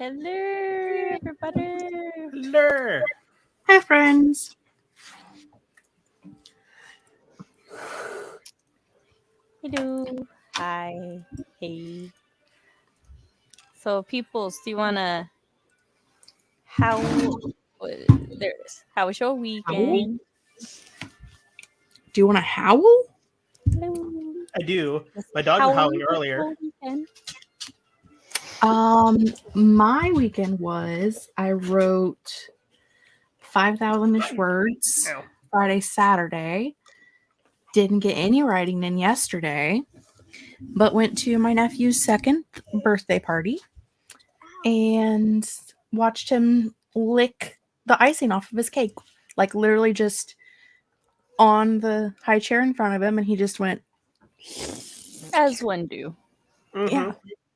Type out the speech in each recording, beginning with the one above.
Hello, everybody. Hello. Hi, friends. Hello. Hi. Hey. So, peoples, do you want to... How... There it is. How was your weekend? Do you want to howl? Hello. I do. Yes, My dog how was howling was earlier. your weekend? My weekend was I wrote 5,000-ish words Ow. Friday, Saturday. Didn't get any writing in yesterday, but went to my nephew's second birthday party and watched him lick the icing off of his cake. Like literally just on the high chair in front of him, and he just went. As one do. Mhm. Yeah,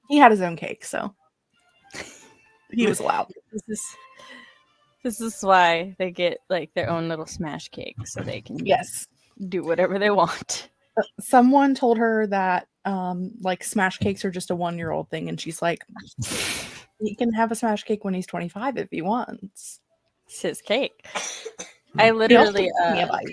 he had his own cake, so he was allowed. This is why they get like their own little smash cake, so they can Yes. do whatever they want. Someone told her that like smash cakes are just a 1-year-old thing, and she's like, he can have a smash cake when he's 25 if he wants. It's his cake. I He also literally gave me a bite.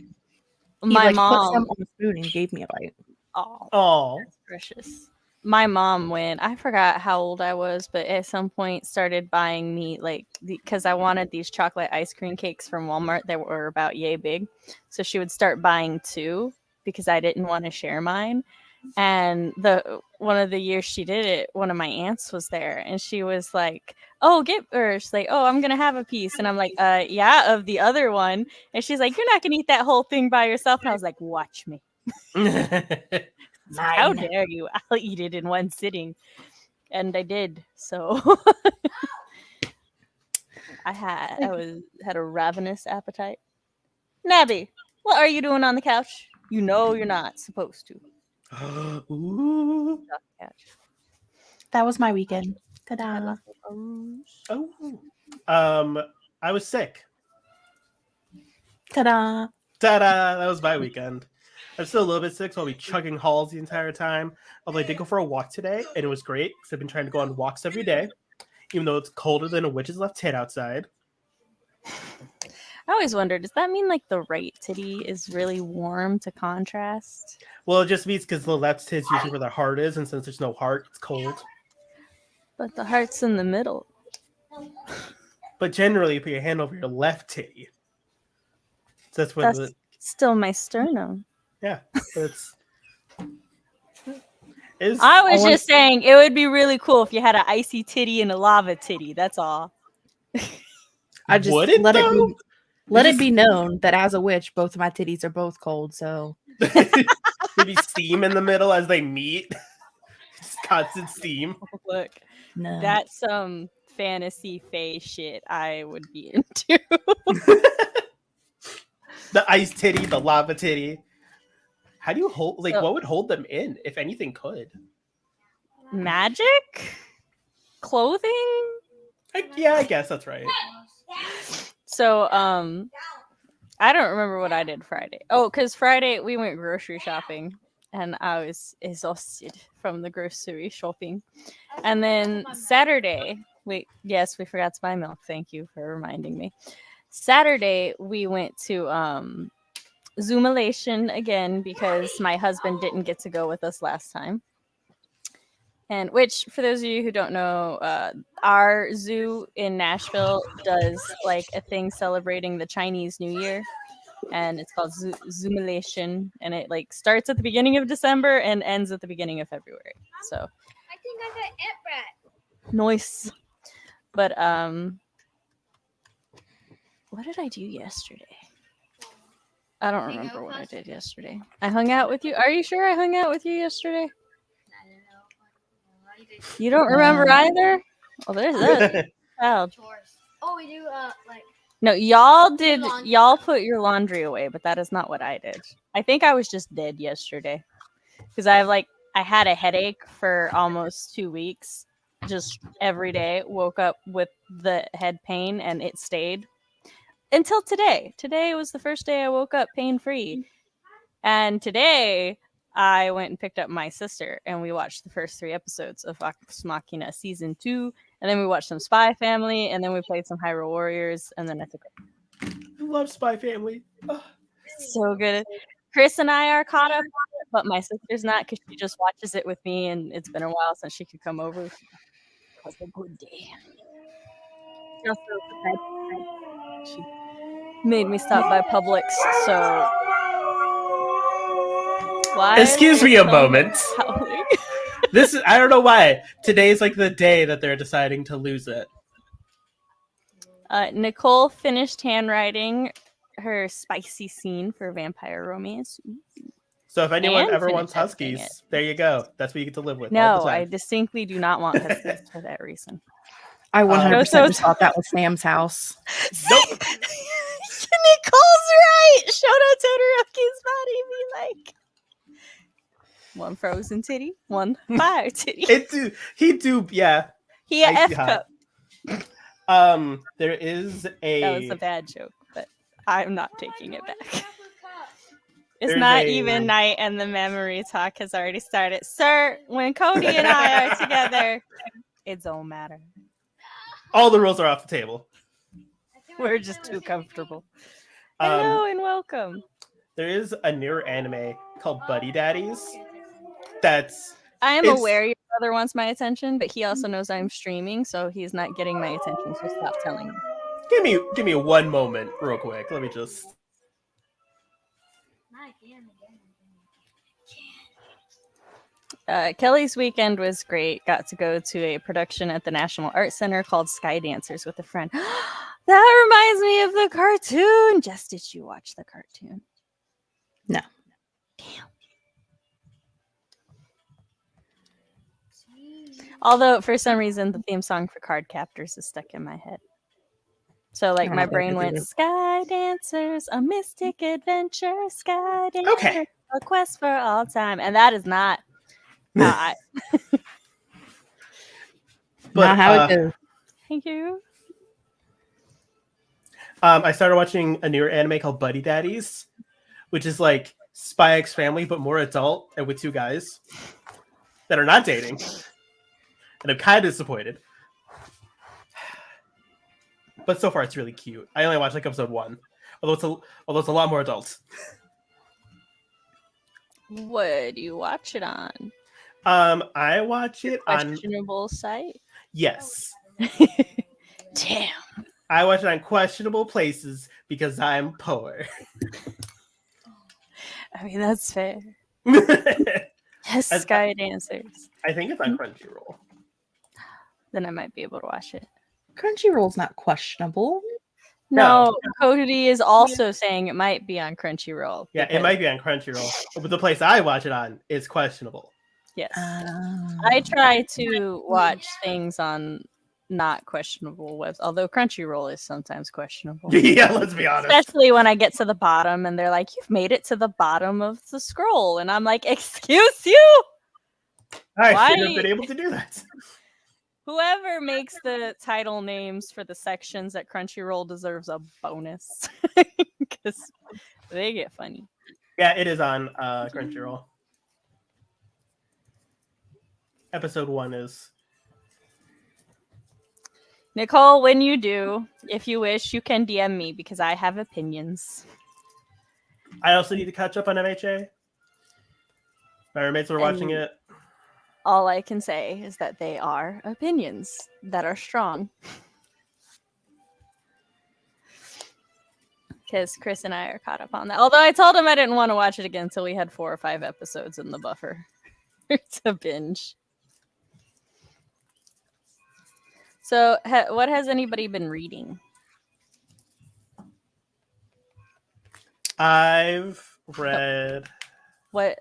He my put some mom on a spoon and gave me a bite. Oh. that's precious. My mom, when I forgot how old I was, but at some point started buying me like because I wanted these chocolate ice cream cakes from Walmart that were about yay big. So she would start buying 2 because I didn't want to share mine. And one of the years she did it, one of my aunts was there, and she was like, "Oh, she's like, "Oh, I'm gonna have a piece," and I'm like, yeah, of the other one." And she's like, "You're not gonna eat that whole thing by yourself." And I was like, "Watch me." How dare you? I'll eat it in one sitting. And I did. So I had a ravenous appetite. Nabby, what are you doing on the couch? You know you're not supposed to. Ooh. Not the couch. That was my weekend. I had Ta-da. lots of oohs. Oh. I was sick. Ta-da. Ta-da! That was my weekend. I'm still a little bit sick, so I'll be chugging halls the entire time. Although I did go for a walk today, and it was great because I've been trying to go on walks every day, even though it's colder than a witch's left tit outside. I always wondered, does that mean like the right titty is really warm to contrast? Well, it just means because the left tit is usually where the heart is, and since there's no heart, it's cold. But the heart's in the middle. But generally, you put your hand over your left titty. So that's where That's still my sternum. it's. I was just saying it would be really cool if you had an icy titty and a lava titty. That's all. I just Would it, let though? it be known that as a witch, both of my titties are both cold. So Maybe steam in the middle as they meet. Just constant steam. Look, no. that's some fantasy fae shit I would be into. The ice titty, the lava titty. How do you hold? Like, So- what would hold them in if anything could? Magic? Clothing? Yeah, I guess that's right. So, I don't remember what I did Friday. Oh, because Friday we went grocery shopping and I was exhausted from the grocery shopping. And then Saturday, we forgot to buy milk. Thank you for reminding me. Saturday, we went to Zoomilation again because my husband didn't get to go with us last time. And which, for those of you who don't know, our zoo in Nashville does like a thing celebrating the Chinese New Year, and it's called Zoomilation, and it like starts at the beginning of December and ends at the beginning of February. So I think I got ant rat. nice. But what did I do yesterday? I don't remember what I did yesterday. I hung out with you. Are you sure I hung out with you yesterday? I don't know. You don't remember either? Well, there's that child. Chores. Oh, we do like. No, y'all did. Laundry. Y'all put your laundry away, but that is not what I did. I think I was just dead yesterday because I had a headache for almost 2 weeks, just every day. Woke up with the head pain, and it stayed until today. Today was the first day I woke up pain free, and today I went and picked up my sister, and we watched the first 3 episodes of Vox Machina season 2, And then we watched some Spy Family, and then we played some Hyrule Warriors, and then I took I love Spy Family. Ugh. so good. Chris and I are caught up, but my sister's not because she just watches it with me, and it's been a while since she could come over. It was a good day. She also she made me stop by Publix, so why? Excuse me a moment. Howling? This is, I don't know why. Today's like the day that they're deciding to lose it. Nicole finished handwriting her spicy scene for Vampire Romance. So if anyone And ever finish wants editing huskies, there you go. That's what you get to live with all No, the I time. distinctly do not want huskies for that reason. I 100% so just thought that was Sam's house. Nope. Nicole's right. Shoto Todoroki's body be like one frozen titty, one fire titty. Yeah. He a Icy F hot. cup. There is That was a a bad joke, but I'm not taking it back. It's There's not a- even night, and the memory talk has already started. Sir, when Cody and I are together, it don't matter. all the rules are off the table. We're just too comfortable. Hello and welcome. There is a newer anime called Buddy Daddies. That's I am It's- aware your brother wants my attention, but he also knows I'm streaming, so he's not getting my attention. So stop telling me. give me one moment, real quick. Let me just. Kelly's weekend was great. Got to go to a production at the National Art Center called Sky Dancers with a friend. That reminds me of the cartoon. Jess, did you watch the cartoon? No. Damn. Although for some reason the theme song for Card Captors is stuck in my head. So like I don't my know brain if went it's Sky Dancers, a mystic adventure, Sky Dancers, Okay. a quest for all time. And that is not how I Not how it goes. thank you. I started watching a newer anime called Buddy Daddies, which is like Spy X Family, but more adult and with two guys that are not dating. And I'm kind of disappointed. But so far, it's really cute. I only watched like episode 1, although it's a lot more adult. What do you watch it on? I watch it on Questionable site. yes. Damn. I watch it on questionable places because I'm poor. I mean that's fair. I Yes, Sky Dancers. think it's on Crunchyroll. Then I might be able to watch it. Crunchyroll's not questionable. No, Cody is also saying it might be on Crunchyroll. Yeah, it because- might be on Crunchyroll, but the place I watch it on is questionable. Yes. I try to watch things on not questionable webs, although Crunchyroll is sometimes questionable. Yeah, let's be honest. Especially when I get to the bottom and they're like, "You've made it to the bottom of the scroll," and I'm like, "Excuse you." I shouldn't have been able to do that. Whoever makes the title names for the sections at Crunchyroll deserves a bonus because they get funny. Yeah, it is on Crunchyroll. Episode 1 is. Nicole, when you do, if you wish, you can DM me because I have opinions. I also need to catch up on MHA. My roommates were watching And- it. All I can say is that they are opinions that are strong. Because Chris and I are caught up on that. Although I told him I didn't want to watch it again until we had 4 or 5 episodes in the buffer to binge. So, what has anybody been reading? I've read. What?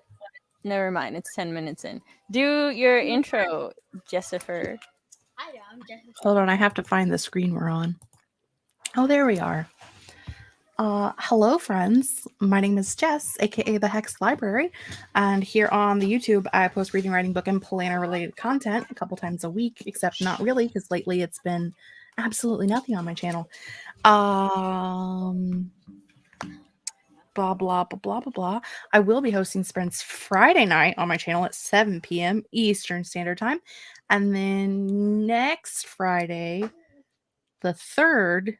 Never mind. It's 10 minutes in. Do your intro, Jessifer. Hi, I'm Jessica. Hold on, I have to find the screen we're on. Oh, there we are. Hello, friends. My name is Jess, aka the Hexed Library, and here on the YouTube, I post reading, writing, book, and planner-related content a couple times a week. Except not really, because lately it's been absolutely nothing on my channel. Blah blah blah blah blah blah. I will be hosting sprints Friday night on my channel at 7 p.m. Eastern Standard Time, And then next Friday, the 3rd,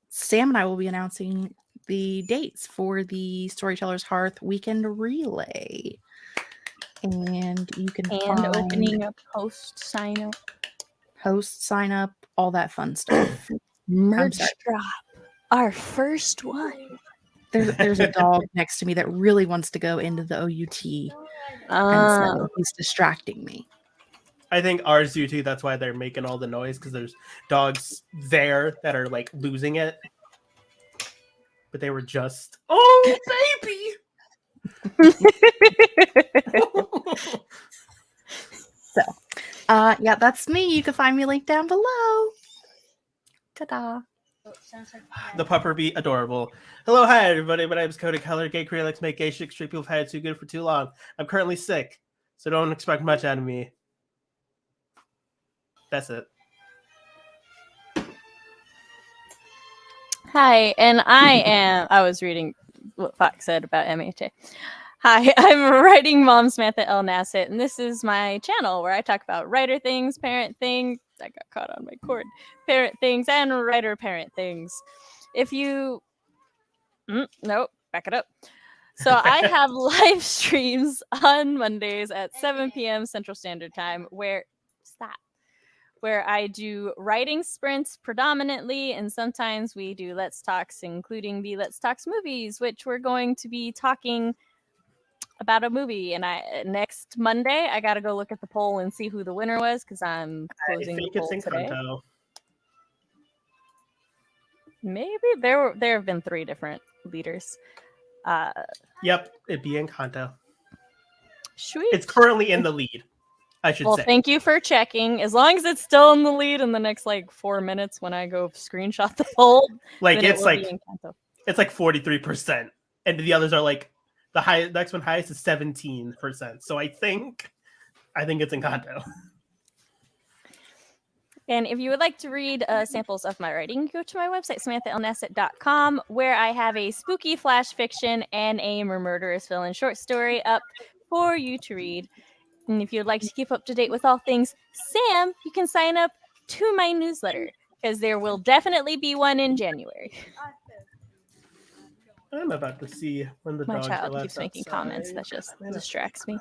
Sam and I will be announcing the dates for the Storytellers Hearth weekend relay. And you can find opening a post sign up. Post, sign up, all that fun stuff. Merch sorry. drop. Our first one. There's a dog next to me that really wants to go into the OUT. And so he's distracting me. I think ours do too. That's why they're making all the noise, because there's dogs there that are like losing it. But they were just, oh, baby. So, yeah, that's me. You can find me linked down below. Ta-da. The pupper be adorable. Hello, hi everybody. My name is Cody Keller. Gay career likes to make gay shit straight people have had it too good for too long. I'm currently sick, so don't expect much out of me. That's it. Hi, and I was reading what Fox said about MHA. Hi, I'm writing mom Samantha L. Nassett, and this is my channel where I talk about writer things, parent things. I got caught on my cord. Parent things and writer parent things. If you... nope, back it up. So I have live streams on Mondays at 7 p.m. Central Standard Time where I do writing sprints predominantly, and sometimes we do Let's Talks, including the Let's Talks movies, which we're going to be talking about a movie. And next Monday, I got to go look at the poll and see who the winner was, because I'm closing the poll today. Encanto. Maybe there have been 3 different leaders. Yep, it'd be Encanto. Sweet. It's currently in the lead, I should say. Thank you for checking. As long as it's still in the lead in the next 4 minutes when I go screenshot the poll, it's like 43%, and the others are like the next one highest is 17%. So I think it's Encanto. And if you would like to read samples of my writing, go to my website, samanthaalnassett.com, where I have a spooky flash fiction and a murderous villain short story up for you to read. And if you'd like to keep up to date with all things Sam, you can sign up to my newsletter, because there will definitely be one in January. I'm about to see when the My dogs child are keeps making outside. comments. That just distracts me.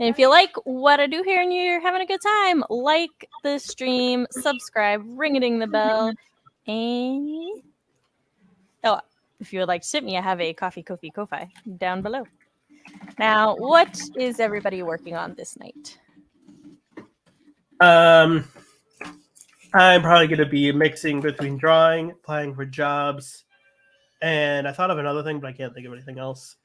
And if you like what I do here and you're having a good time, like the stream, subscribe, ring-a-ding the bell, and if you would like to tip me, I have a Ko-fi down below. Now, what is everybody working on this night? I'm probably going to be mixing between drawing, applying for jobs, and I thought of another thing, but I can't think of anything else.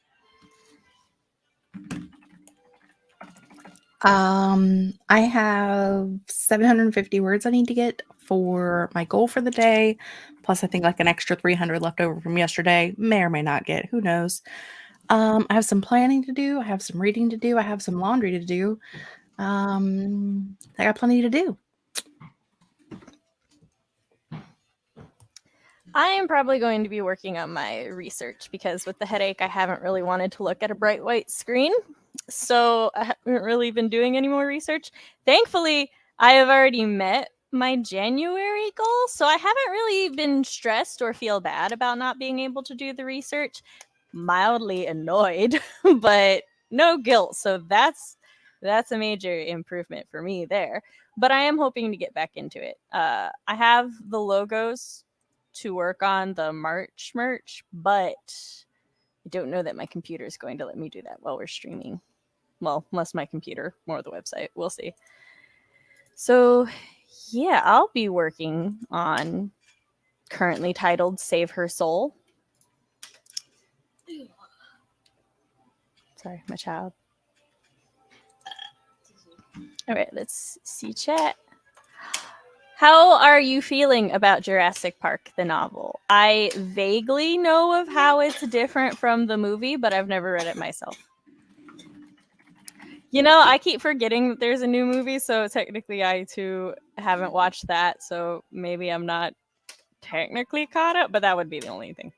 I have 750 words I need to get for my goal for the day. Plus, I think an extra 300 left over from yesterday. May or may not get. Who knows? I have some planning to do. I have some reading to do. I have some laundry to do. I got plenty to do. I am probably going to be working on my research, because with the headache, I haven't really wanted to look at a bright white screen. So I haven't really been doing any more research. Thankfully, I have already met my January goal, so I haven't really been stressed or feel bad about not being able to do the research. Mildly annoyed, but no guilt. So that's a major improvement for me there. But I am hoping to get back into it. I have the logos to work on the March merch, but I don't know that my computer is going to let me do that while we're streaming. Well, unless my computer, more the website. We'll see. So, yeah, I'll be working on currently titled Save Her Soul. Sorry, my child. All right, let's see chat. How are you feeling about Jurassic Park, the novel? I vaguely know of how it's different from the movie, but I've never read it myself. You know, I keep forgetting that there's a new movie, so technically I too haven't watched that, so maybe I'm not technically caught up, but that would be the only thing.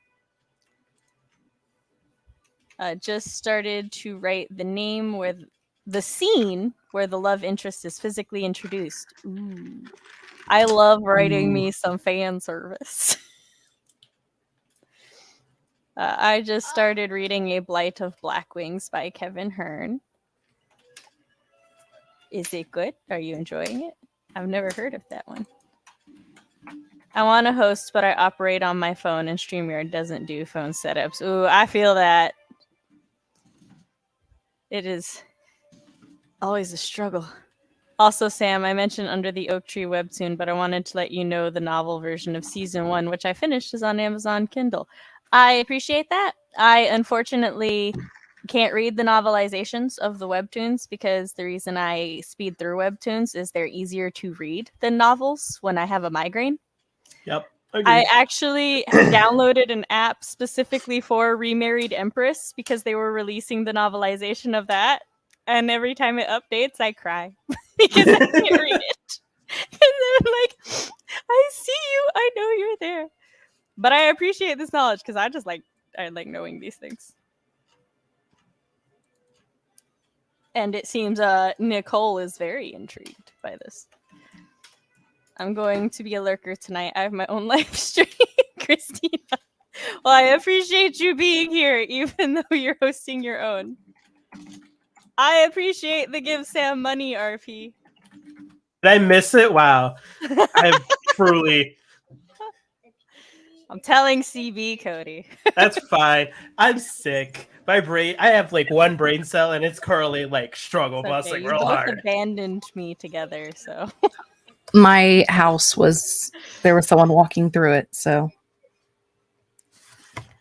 Just started to write the name where the scene where the love interest is physically introduced. Ooh. I love writing me some fan service. I just started reading A Blight of Black Wings by Kevin Hearn. Is it good? Are you enjoying it? I've never heard of that one. I want to host, but I operate on my phone and StreamYard doesn't do phone setups. Ooh, I feel that. It is always a struggle. Also, Sam, I mentioned Under the Oak Tree webtoon, but I wanted to let you know the novel version of season 1, which I finished, is on Amazon Kindle. I appreciate that. I unfortunately can't read the novelizations of the webtoons because the reason I speed through webtoons is they're easier to read than novels when I have a migraine. Yep. I actually downloaded an app specifically for Remarried Empress because they were releasing the novelization of that. And every time it updates, I cry because I can't read it. And they're like, I see you. I know you're there. But I appreciate this knowledge because I like knowing these things. And it seems Nicole is very intrigued by this. I'm going to be a lurker tonight. I have my own live stream, Christina. Well, I appreciate you being here, even though you're hosting your own. I appreciate the Give Sam Money, RP. Did I miss it? Wow. I'm truly... I'm telling CB, Cody. That's fine. I'm sick. My brain, I have like one brain cell and it's currently like struggle busting You real both hard. abandoned me together, so. My house there was someone walking through it, so.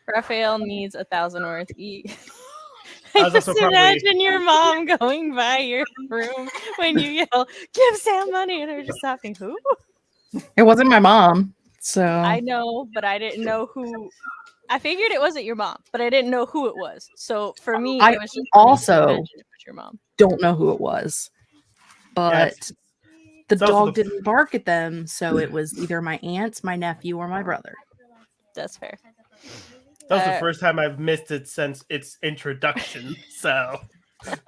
Raphael needs 1,000 words each. I I was just also probably- imagine your mom going by your room when you yell, "Give Sam money," and her just stopping. Who? It wasn't my mom, so. I know, but I didn't know who. I figured it wasn't your mom, but I didn't know who it was. So for me, I it was just also it was your mom. Don't know who it was, but Yes. the It's also dog didn't bark at them, so it was either my aunt, my nephew, or my brother. That's fair. That was the first time I've missed it since its introduction. So that's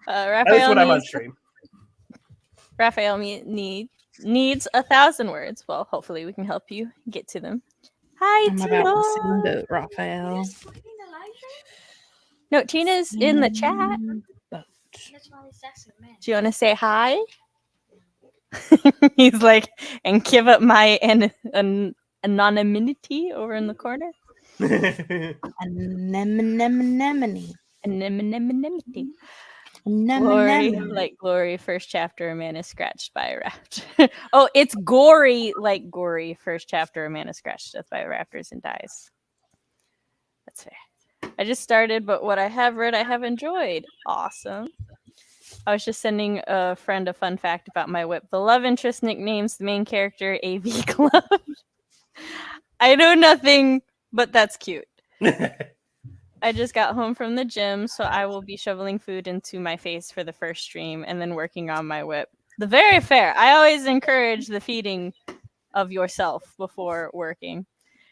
when I'm on stream. Raphael needs 1,000 words. Well, hopefully we can help you get to them. Hi, I'm Tina. about to send it, Raphael. No, Tina's in the chat. Do you want to say hi? He's like, and give up my anonymity over in the corner. Anemone. Anonymity. Glory, like Glory, first chapter, a man is scratched by a raptor. Oh, it's gory, like Gory, first chapter, a man is scratched death by raptors and dies. That's fair. I just started, but what I have read, I have enjoyed. Awesome. I was just sending a friend a fun fact about my whip. The love interest nicknames the main character AV Club. I know nothing, but that's cute. I just got home from the gym, so I will be shoveling food into my face for the first stream and then working on my whip. The very fair. I always encourage the feeding of yourself before working,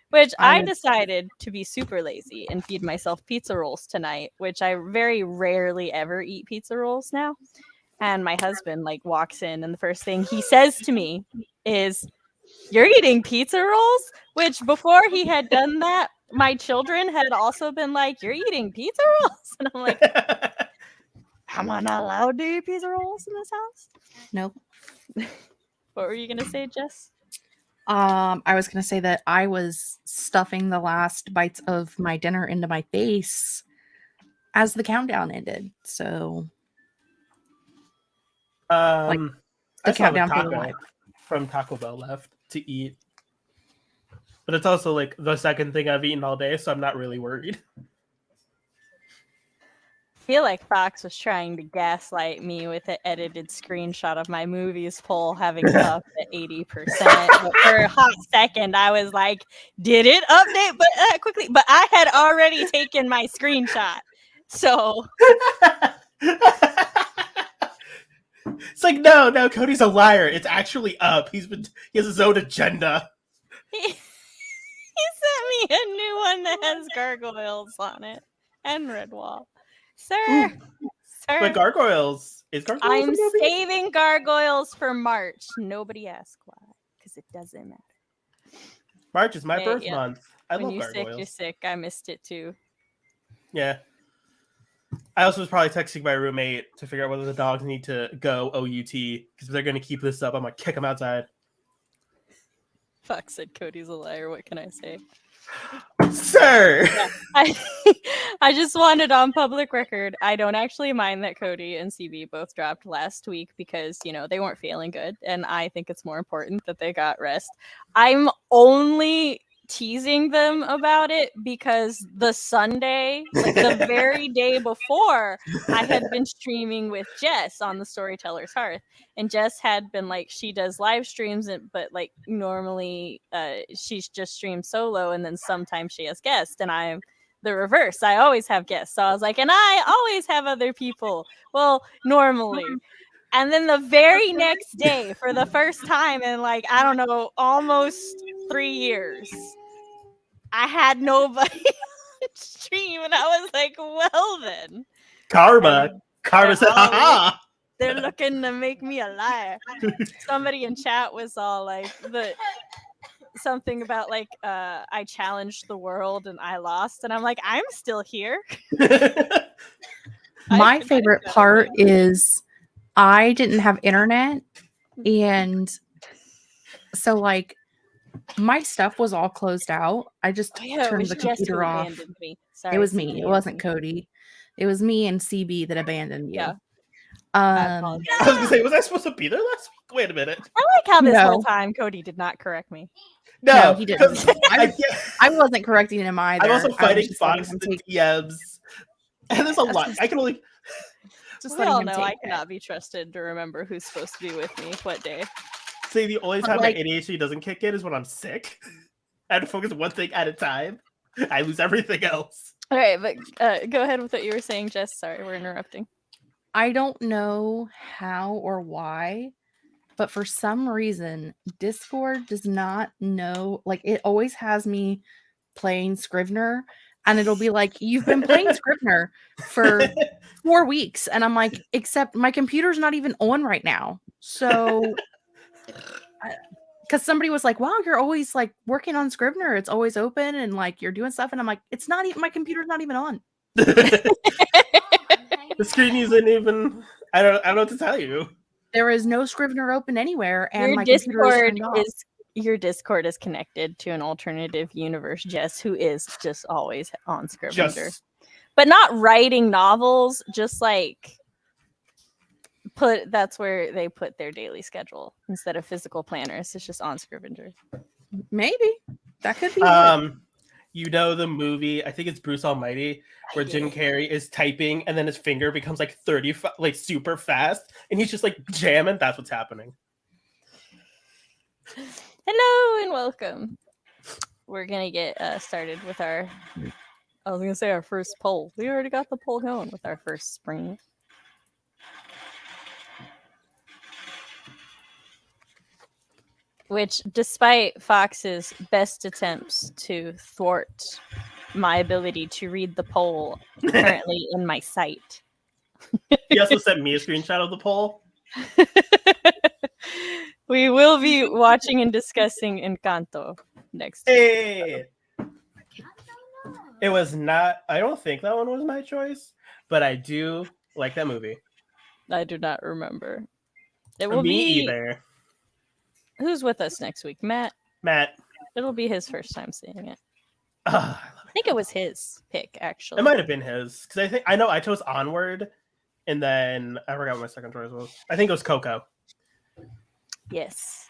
which I decided to be super lazy and feed myself pizza rolls tonight, which I very rarely ever eat pizza rolls now. And my husband walks in and the first thing he says to me is, "You're eating pizza rolls?" Which before he had done that, my children had also been like, "You're eating pizza rolls?" And I'm like, am I not allowed to eat pizza rolls in this house? No. What were you going to say, Jess? I was going to say that I was stuffing the last bites of my dinner into my face as the countdown ended. So, the countdown taco for the live from Taco Bell left to eat, but it's also like the second thing I've eaten all day, so I'm not really worried. I feel like Fox was trying to gaslight me with an edited screenshot of my movies poll having up at 80%. But for a hot second, I was like, did it update but quickly? But I had already taken my screenshot. So it's like, no, Cody's a liar. It's actually up. He has his own agenda. He sent me a new one that has gargoyles on it and Redwall. Sir, her. But Gargoyles is Gargoyles I'm a movie? saving Gargoyles for March. Nobody ask why, because it doesn't matter. March is my Yeah, birth yeah. month. I When love you're sick, Gargoyles. you're sick. I missed it too. Yeah. I also was probably texting my roommate to figure out whether the dogs need to go OUT, because if they're going to keep this up, I'm going to kick them outside. Fuck, said Cody's a liar. What can I say? Sir! Yeah, I just wanted on public record. I don't actually mind that Cody and CB both dropped last week because, you know, they weren't feeling good. And I think it's more important that they got rest. I'm only teasing them about it because the Sunday, like the very day before, I had been streaming with Jess on the Storytellers Hearth. And Jess had been like, she does live streams, but like normally she's just streamed solo, and then sometimes she has guests, and I'm the reverse. I always have guests. So I was like, and I always have other people. Well, normally. And then the very next day, for the first time in like, I don't know, almost 3 years, I had nobody on stream, and I was like, well then. Karma. Karma said, all haha! They're looking to make me a liar. Somebody in chat was all like something about like I challenged the world and I lost, and I'm like, I'm still here. My favorite part is I didn't have internet, and so like my stuff was all closed out. I just turned the computer off. Me. Sorry, it was me. It wasn't Cody. It was me and CB that abandoned you. Yeah. I was going to say, was I supposed to be there last week? Wait a minute. I like how this No. whole time Cody did not correct me. No, he didn't. I wasn't correcting him either. I'm also fighting just Fox in the DMs. And there's a lot. I can only... Just We all letting him know I take that. cannot be trusted to remember who's supposed to be with me what day. say the only But, time like- my ADHD doesn't kick in is when I'm sick. I have to focus one thing at a time. I lose everything else. All right, but go ahead with what you were saying, Jess. Sorry, we're interrupting. I don't know how or why, but for some reason, Discord does not know. Like, it always has me playing Scrivener, and it'll be like, you've been playing Scrivener for 4 weeks. And I'm like, except my computer's not even on right now. So, because somebody was like, wow, you're always like working on Scrivener. It's always open and like you're doing stuff. And I'm like, it's not even, my computer's not even on. The screen isn't even. I don't know what to tell you. There is no Scrivener open anywhere, and Your my computer is Discord turned off. is your Discord is connected to an alternative universe, Jess, who is just always on Scrivener, Just but not writing novels. Just like that's where they put their daily schedule instead of physical planners. It's just on Scrivener. Maybe that could be. It. You know the movie, I think it's Bruce Almighty, where Jim Carrey is typing and then his finger becomes like 35, like super fast, and he's just like jamming. That's what's happening. Hello and welcome. We're gonna get started with our. I was gonna say our first poll. We already got the poll going with our first spring. Which, despite Fox's best attempts to thwart my ability to read the poll currently in my sight. He also sent me a screenshot of the poll. We will be watching and discussing Encanto next week. Hey! It was not. I don't think that one was my choice, but I do like that movie. I do not remember. It will Me be either. Who's with us next week? Matt. Matt. It'll be his first time seeing it. I love I think it was his pick, actually. it might have been his, because I know I chose Onward, and then I forgot what my second choice was. I think it was Coco. Yes.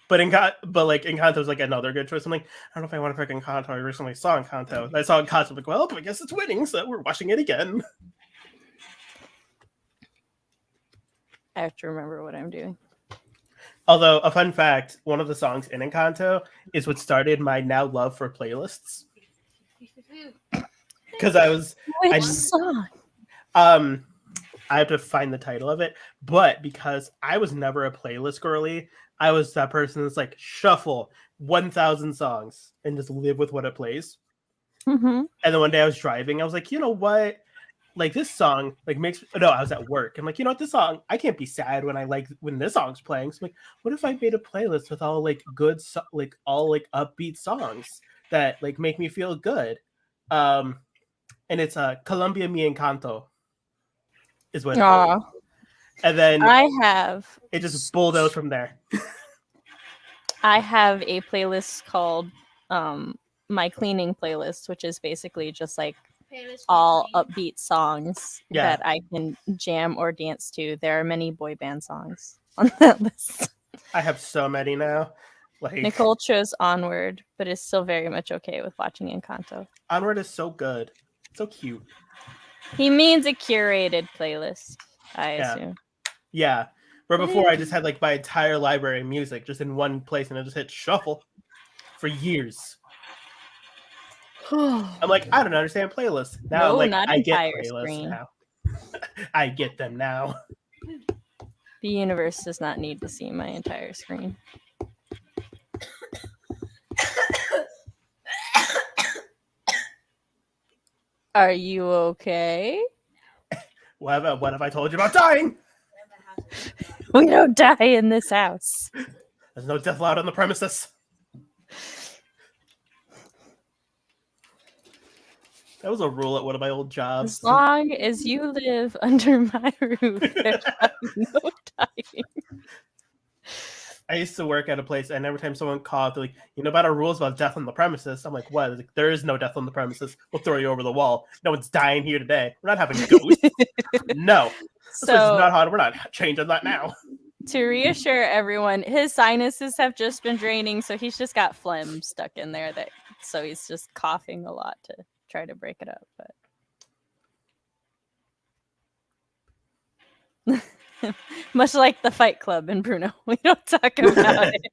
But Encanto was like another good choice. I'm like, I don't know if I want to pick Encanto. I recently saw Encanto. I saw Encanto. I'm like, well, I guess it's winning, so we're watching it again. I have to remember what I'm doing. Although, a fun fact, one of the songs in Encanto is what started my now love for playlists. Because Which song? I have to find the title of it, but because I was never a playlist girly, I was that person that's like, shuffle 1,000 songs and just live with what it plays. Mm-hmm. And then one day I was driving, I was like, you know what? like this song like makes no, I was at work. I'm like, you know what, this song, I can't be sad when this song's playing. So I'm like, what if I made a playlist with all like good like all like upbeat songs that like make me feel good? And it's Colombia Mi Encanto is what it's called. Aw. And then I have it just bulldozed from there. I have a playlist called my cleaning playlist, which is basically just like Playlist for all cleaning. upbeat songs Yeah. that I can jam or dance to. There are many boy band songs on that list. I have so many now. Like Nicole chose Onward, but is still very much okay with watching Encanto. Onward is so good. So cute. He means a curated playlist, I Yeah. assume. Yeah. Where before I just had like my entire library of music just in one place and I just hit shuffle for years. I'm like, I don't understand playlists. Now No, I'm like, not I get entire playlists screen. now. I get them now. The universe does not need to see my entire screen. Are you okay? What have I told you about dying? We don't die in this house. There's no death allowed on the premises. That was a rule at one of my old jobs. As long as you live under my roof, there shall be no dying. I used to work at a place, and every time someone called, they're like, "You know about our rules about death on the premises?" I'm like, "What?" They're like, there is no death on the premises. We'll throw you over the wall. No one's dying here today. We're not having ghosts. No, this place is So, not haunted. We're not changing that now. to reassure everyone, his sinuses have just been draining, so he's just got phlegm stuck in there. So he's just coughing a lot to try to break it up. But much like the Fight Club in Bruno, we don't talk about it.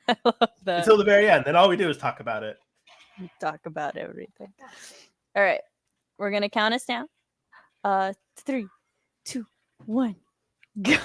I love that. Until the very end. Then all we do is talk about it. We talk about everything. All right, we're gonna count us down. 3, 2, 1, go.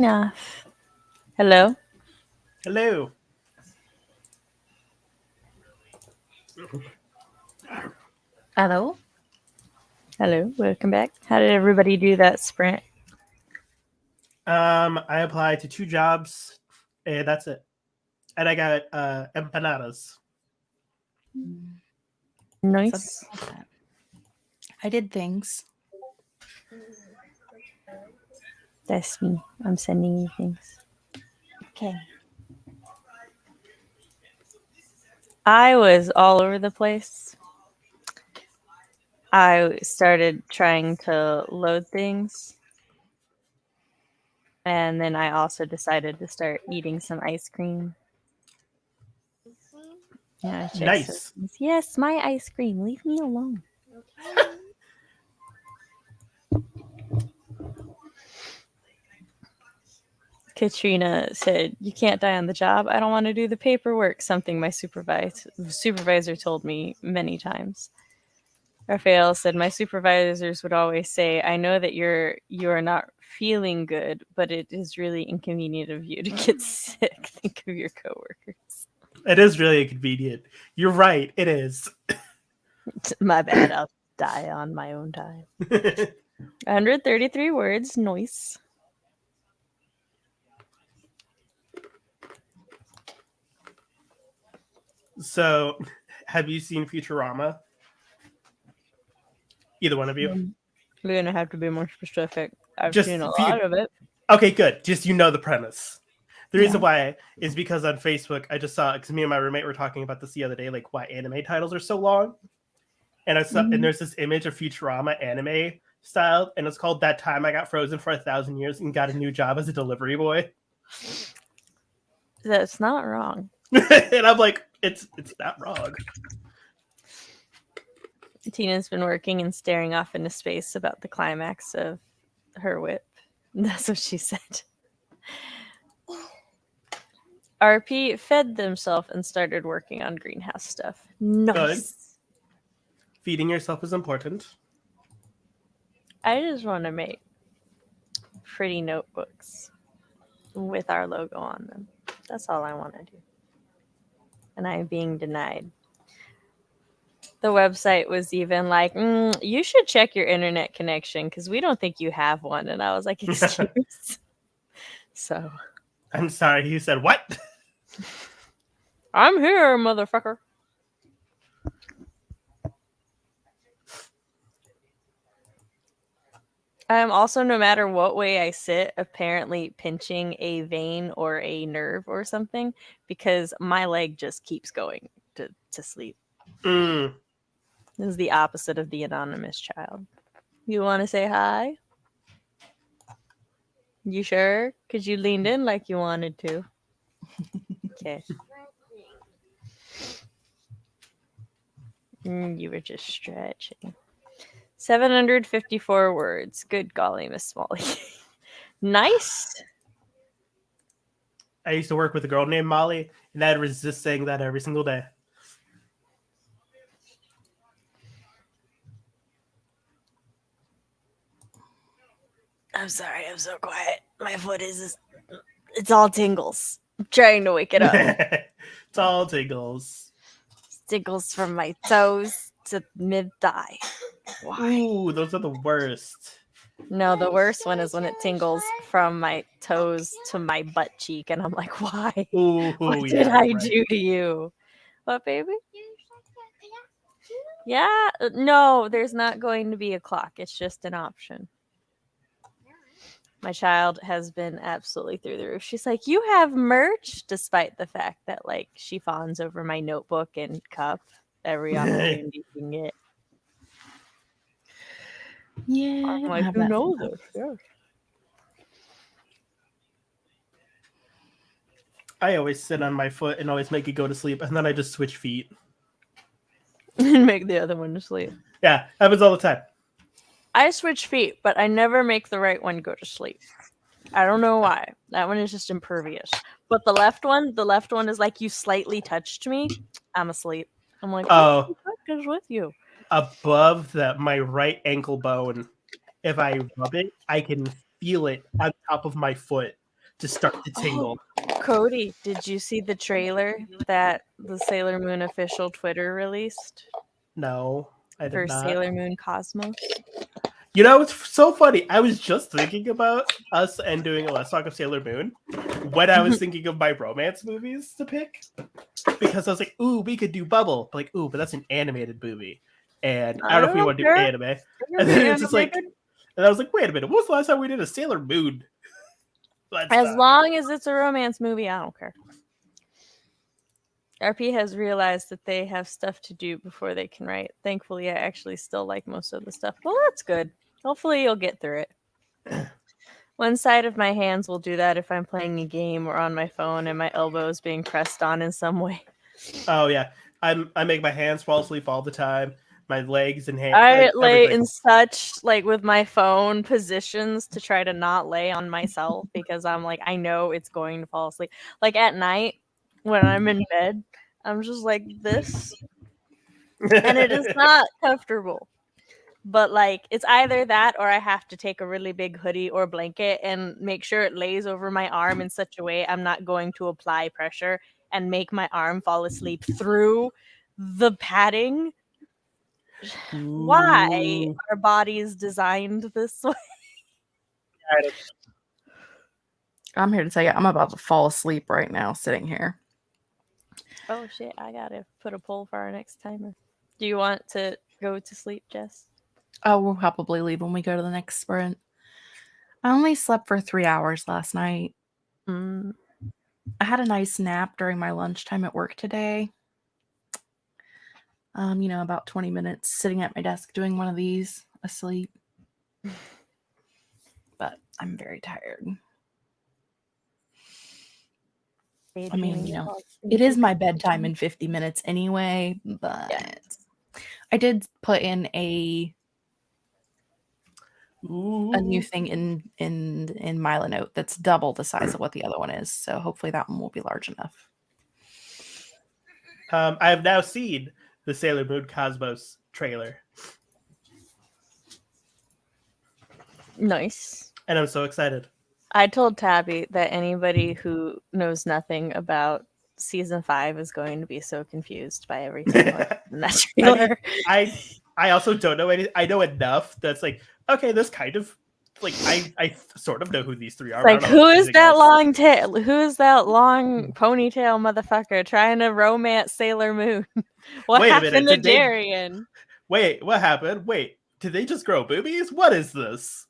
enough. Hello? Hello. Hello. Hello, welcome back. How did everybody do that sprint? I applied to 2 jobs, and that's it. And I got empanadas. Nice. Something like that. I did things. That's me. I'm sending you things. Okay. I was all over the place. I started trying to load things. And then I also decided to start eating some ice cream. Yeah, I checked Nice. some things. Yes, my ice cream. Leave me alone. Katrina said, "You can't die on the job. I don't want to do the paperwork." Something my supervisor told me many times. Raphael said, "My supervisors would always say, I know that you are not feeling good, but it is really inconvenient of you to get sick. Think of your coworkers." It is really inconvenient. You're right. It is. My bad. I'll die on my own time. 133 words. Nice. So, have you seen Futurama? Either one of you? We're going to have to be more specific. I've Just seen a few- lot of it. Okay, good. Just you know the premise. The reason Yeah. why is because on Facebook I just saw, because me and my roommate were talking about this the other day, like why anime titles are so long, and I saw, and there's this image of Futurama anime style, and it's called "That Time I Got Frozen for 1,000 Years and Got a New Job as a Delivery Boy," That's not wrong. and I'm like, it's not wrong. Tina's been working and staring off into space about the climax of her whip. That's what she said. RP fed themselves and started working on greenhouse stuff. Nice. Feeding yourself is important. I just want to make pretty notebooks with our logo on them. That's all I want to do. And I'm being denied. The website was even like, you should check your internet connection because we don't think you have one. And I was like, excuse. So I'm sorry, you said what? I'm here, motherfucker. I am also, no matter what way I sit, apparently pinching a vein or a nerve or something because my leg just keeps going to sleep. Mm. This is the opposite of the anonymous child. You want to say hi? You sure? Because you leaned in like you wanted to. Okay. You were just stretching. 754 words. Good golly, Miss Smalley. Nice. I used to work with a girl named Molly, and I'd resist saying that every single day. I'm sorry, I'm so quiet. My foot is... It's all tingles. I'm trying to wake it up. It's all tingles. Tingles from my toes to mid-thigh. Why? Ooh, those are the worst. No, the worst one is when it tingles from my toes to my butt cheek, and I'm like, why? Ooh, What yeah, did I right. do to you? What, baby? Yeah, no, there's not going to be a clock. It's just an option. My child has been absolutely through the roof. She's like, you have merch, despite the fact that, like, she fawns over my notebook and cup every opportunity she can get. Yeah, I'm like, have you that know sometimes. this, yes. I always sit on my foot and always make it go to sleep, and then I just switch feet. And make the other one to sleep. Yeah, happens all the time. I switch feet, but I never make the right one go to sleep. I don't know why. That one is just impervious. But the left one is like, you slightly touched me, I'm asleep. I'm like, what the fuck is with you? Above my right ankle bone, if I rub it, I can feel it on top of my foot. just start to tingle. Cody, did you see the trailer that the Sailor Moon official Twitter released No, I did for not. Sailor Moon Cosmos? You know, it's so funny. I was just thinking about us and doing a Let's Talk of Sailor Moon when I was thinking of my romance movies to pick. Because I was like, ooh, we could do Bubble. But like, ooh, but that's an animated movie. And I don't know if we want to do anime. And then it's just like, and I was like, wait a minute, when was the last time we did a Sailor Moon? As long as it's a romance movie, I don't care. RP has realized that they have stuff to do before they can write. Thankfully, I actually still like most of the stuff. Well, that's good. Hopefully, you'll get through it. One side of my hands will do that if I'm playing a game or on my phone and my elbow is being pressed on in some way. Oh yeah, I make my hands fall asleep all the time. My legs and hands. I lay in such like with my phone positions to try to not lay on myself because I'm like I know it's going to fall asleep. Like at night when I'm in bed, I'm just like this, and it is not comfortable. But like it's either that or I have to take a really big hoodie or blanket and make sure it lays over my arm in such a way I'm not going to apply pressure and make my arm fall asleep through the padding. Why are bodies designed this way? I'm here to tell you, I'm about to fall asleep right now sitting here. Oh shit, I gotta put a poll for our next timer. Do you want to go to sleep, Jess? Oh, we'll probably leave when we go to the next sprint. I only slept for 3 hours last night. I had a nice nap during my lunchtime at work today. About 20 minutes sitting at my desk doing one of these asleep. But I'm very tired. I mean, it is my bedtime in 50 minutes anyway, but I did put in a new thing in Milanote that's double the size of what the other one is. So hopefully that one will be large enough. I have now seen the Sailor Moon Cosmos trailer. Nice. And I'm so excited. I told Tabby that anybody who knows nothing about season 5 is going to be so confused by everything in that trailer. I also don't know anything. I know enough that's like, okay, this kind of like I sort of know who these three are. Like, who is that long tail? Who is that long ponytail motherfucker trying to romance Sailor Moon? What happened to Darien? Wait, what happened? Wait, did they just grow boobies? What is this?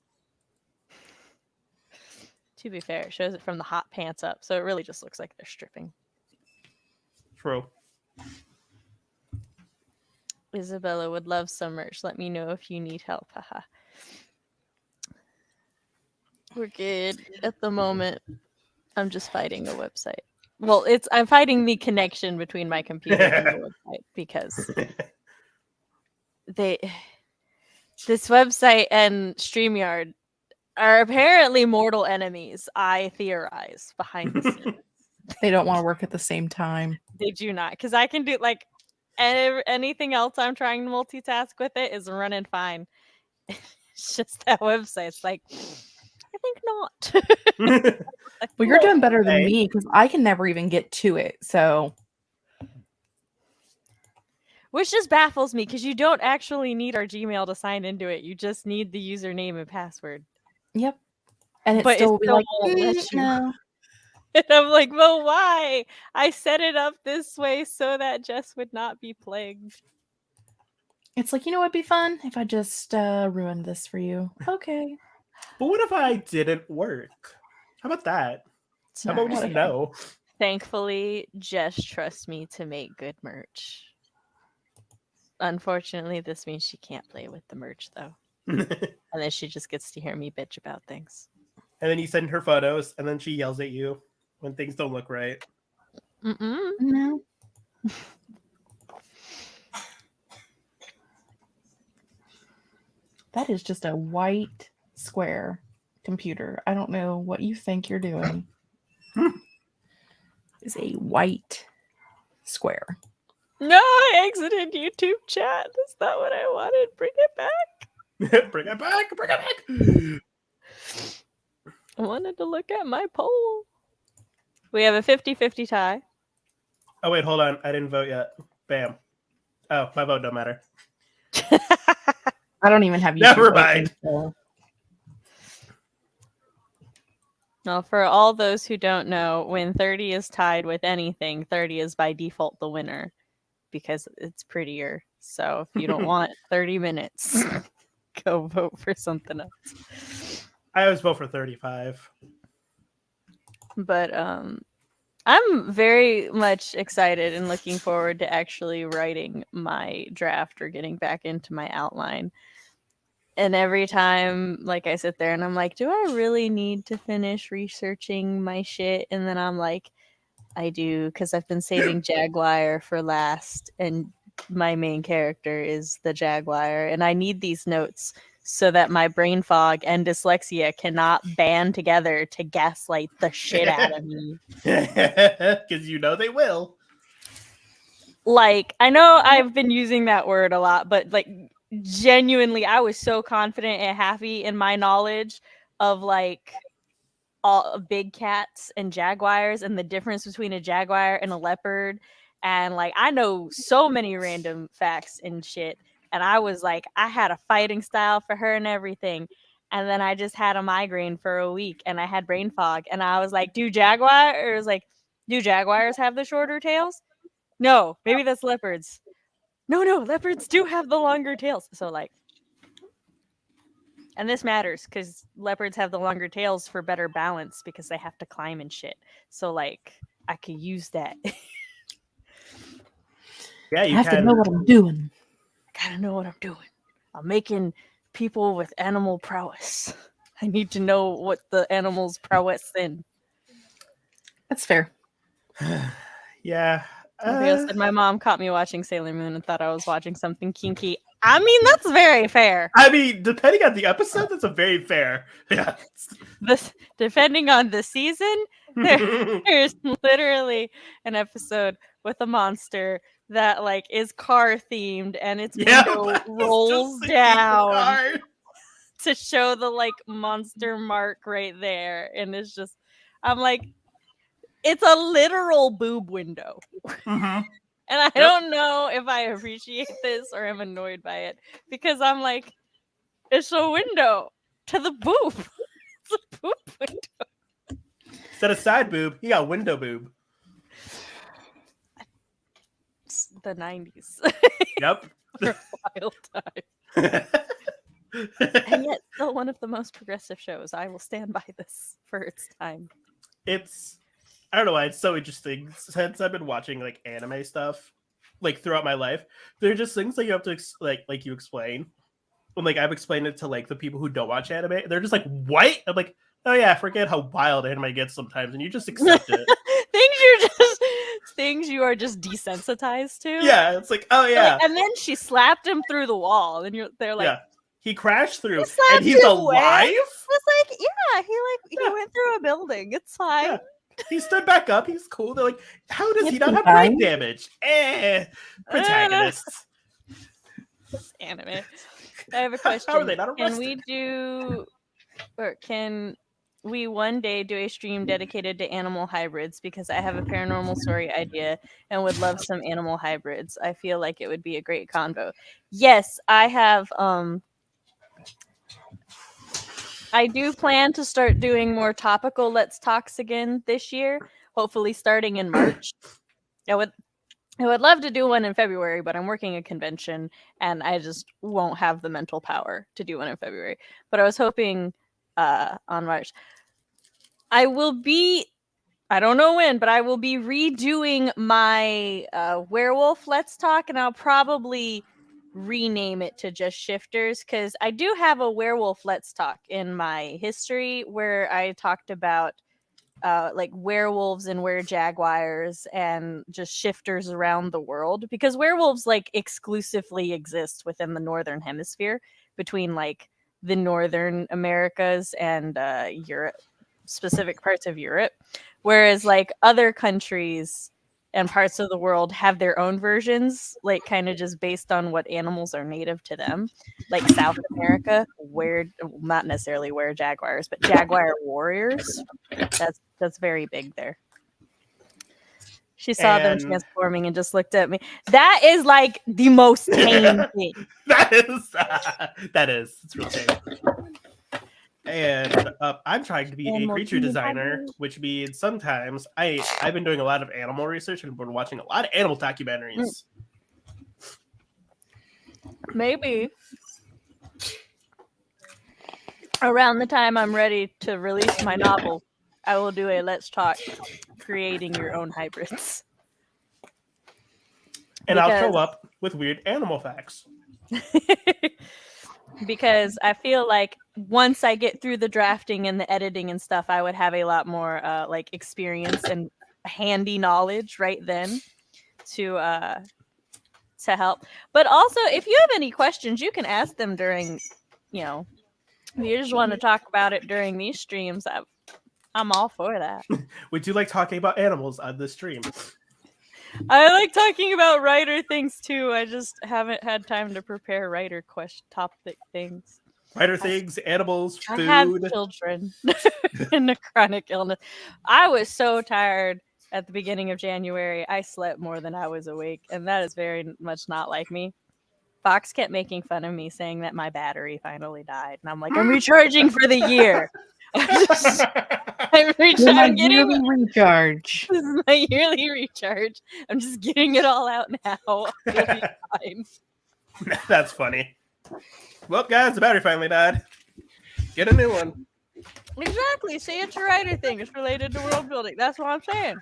To be fair, it shows it from the hot pants up, so it really just looks like they're stripping. True. Isabella would love some merch. Let me know if you need help. Haha. We're good at the moment. I'm just fighting a website. Well, I'm fighting the connection between my computer and the website because this website and StreamYard are apparently mortal enemies, I theorize, behind the scenes. They don't want to work at the same time. They do not, because I can do like anything else I'm trying to multitask with it is running fine. It's just that website. It's like, I think not. Well, you're doing better than me because I can never even get to it. So, which just baffles me because you don't actually need our Gmail to sign into it. You just need the username and password. Yep. And it still will be like, no. And I'm like, well, why? I set it up this way so that Jess would not be plagued. It's like, what'd be fun if I just ruined this for you? Okay. But what if I didn't work? How about that? How about we just know? Thankfully, Jess trusts me to make good merch. Unfortunately, this means she can't play with the merch, though. And then she just gets to hear me bitch about things. And then you send her photos, and then she yells at you when things don't look right. No. That is just a white square computer. I don't know what you think you're doing. It's a white square. No, I exited YouTube chat. That's not what I wanted. Bring it back. Bring it back. Bring it back. wanted to look at my poll. We have a 50-50 tie. Oh wait, hold on. I didn't vote yet. Bam. Oh, my vote don't matter. I don't even have you. Never mind. So. Now, for all those who don't know, when 30 is tied with anything, 30 is by default the winner because it's prettier. So if you don't want 30 minutes, go vote for something else. I always vote for 35. But I'm very much excited and looking forward to actually writing my draft or getting back into my outline. And every time, like, I sit there and I'm like, do I really need to finish researching my shit? And then I'm like, I do, because I've been saving Jaguar for last, and my main character is the Jaguar, and I need these notes so that my brain fog and dyslexia cannot band together to gaslight the shit out of me. Because you know they will. Like, I know I've been using that word a lot, but like, genuinely, I was so confident and happy in my knowledge of like all big cats and jaguars and the difference between a jaguar and a leopard. And like, I know so many random facts and shit. And I was like, I had a fighting style for her and everything. And then I just had a migraine for a week and I had brain fog. And I was like, do jaguars have the shorter tails? No, maybe that's leopards. No, leopards do have the longer tails. So like, and this matters because leopards have the longer tails for better balance because they have to climb and shit. So like, I could use that. Yeah, you I have to know what I'm doing. I gotta know what I'm doing. I'm making people with animal prowess. I need to know what the animal's prowess in. That's fair. Yeah. Like I said, my mom caught me watching Sailor Moon and thought I was watching something kinky. I mean, that's very fair. I mean, depending on the episode, that's a very fair. Yeah. Depending on the season, there's literally an episode with a monster that like is car themed and its window rolls down to show the like monster mark right there. And it's just, I'm like, it's a literal boob window. Mm-hmm. And I don't know if I appreciate this or am annoyed by it because I'm like, it's a window to the boob. It's a boob window. Instead of side boob, you got window boob. It's the 90s. Yep. For a wild time. And yet, still one of the most progressive shows. I will stand by this for its time. I don't know why it's so interesting. Since I've been watching like anime stuff, like throughout my life, there are just things that you have to like you explain. When like I've explained it to like the people who don't watch anime, they're just like, "What?" I'm like, "Oh yeah, I forget how wild anime gets sometimes," and you just accept it. things you are just desensitized to. Yeah, it's like, oh yeah. Like, and then she slapped him through the wall, and they're like, yeah. He crashed through, he and he's alive. It's like, yeah, he went through a building. It's fine. Yeah. He stood back up. He's cool. They're like, how does he not have brain damage? Protagonists. Anime. I have a question. How are they not arrested? Can we do, or can we one day do a stream dedicated to animal hybrids? Because I have a paranormal story idea and would love some animal hybrids. I feel like it would be a great convo. Yes, I have. I do plan to start doing more topical Let's Talks again this year, hopefully starting in March. I would love to do one in February, but I'm working a convention and I just won't have the mental power to do one in February. But I was hoping on March. I don't know when, but I will be redoing my werewolf Let's Talk, and I'll probably rename it to just Shifters, because I do have a werewolf Let's Talk in my history where I talked about like werewolves and were-jaguars and just shifters around the world, because werewolves like exclusively exist within the northern hemisphere, between like the northern Americas and Europe, specific parts of Europe, whereas like other countries and parts of the world have their own versions, like kind of just based on what animals are native to them. Like South America, not necessarily were jaguars, but jaguar warriors. That's very big there. She saw them And- transforming and just looked at me. That is like the most tame thing. That is. It's real tame. And I'm trying to be a Animal creature designer, which means sometimes I've been doing a lot of animal research and been watching a lot of animal documentaries. Maybe around the time I'm ready to release my novel, I will do a Let's Talk creating your own hybrids. And I'll show up with weird animal facts. Because I feel like once I get through the drafting and the editing and stuff, I would have a lot more like experience and handy knowledge right then to help. But also, if you have any questions, you can ask them during, you know, if you just want to talk about it during these streams, I'm all for that. We do like talking about animals on this stream. I like talking about writer things too. I just haven't had time to prepare writer topic things. Writer things, animals, food. I have children and a chronic illness. I was so tired at the beginning of January. I slept more than I was awake, and that is very much not like me. Fox kept making fun of me, saying that my battery finally died, and I'm like, I'm recharging for the year. I'm yearly recharge. This is my yearly recharge. I'm just getting it all out now. I'll be fine. That's funny. Well, guys, the battery finally died. Get a new one. Exactly. See, it's a writer thing. It's related to world building. That's what I'm saying.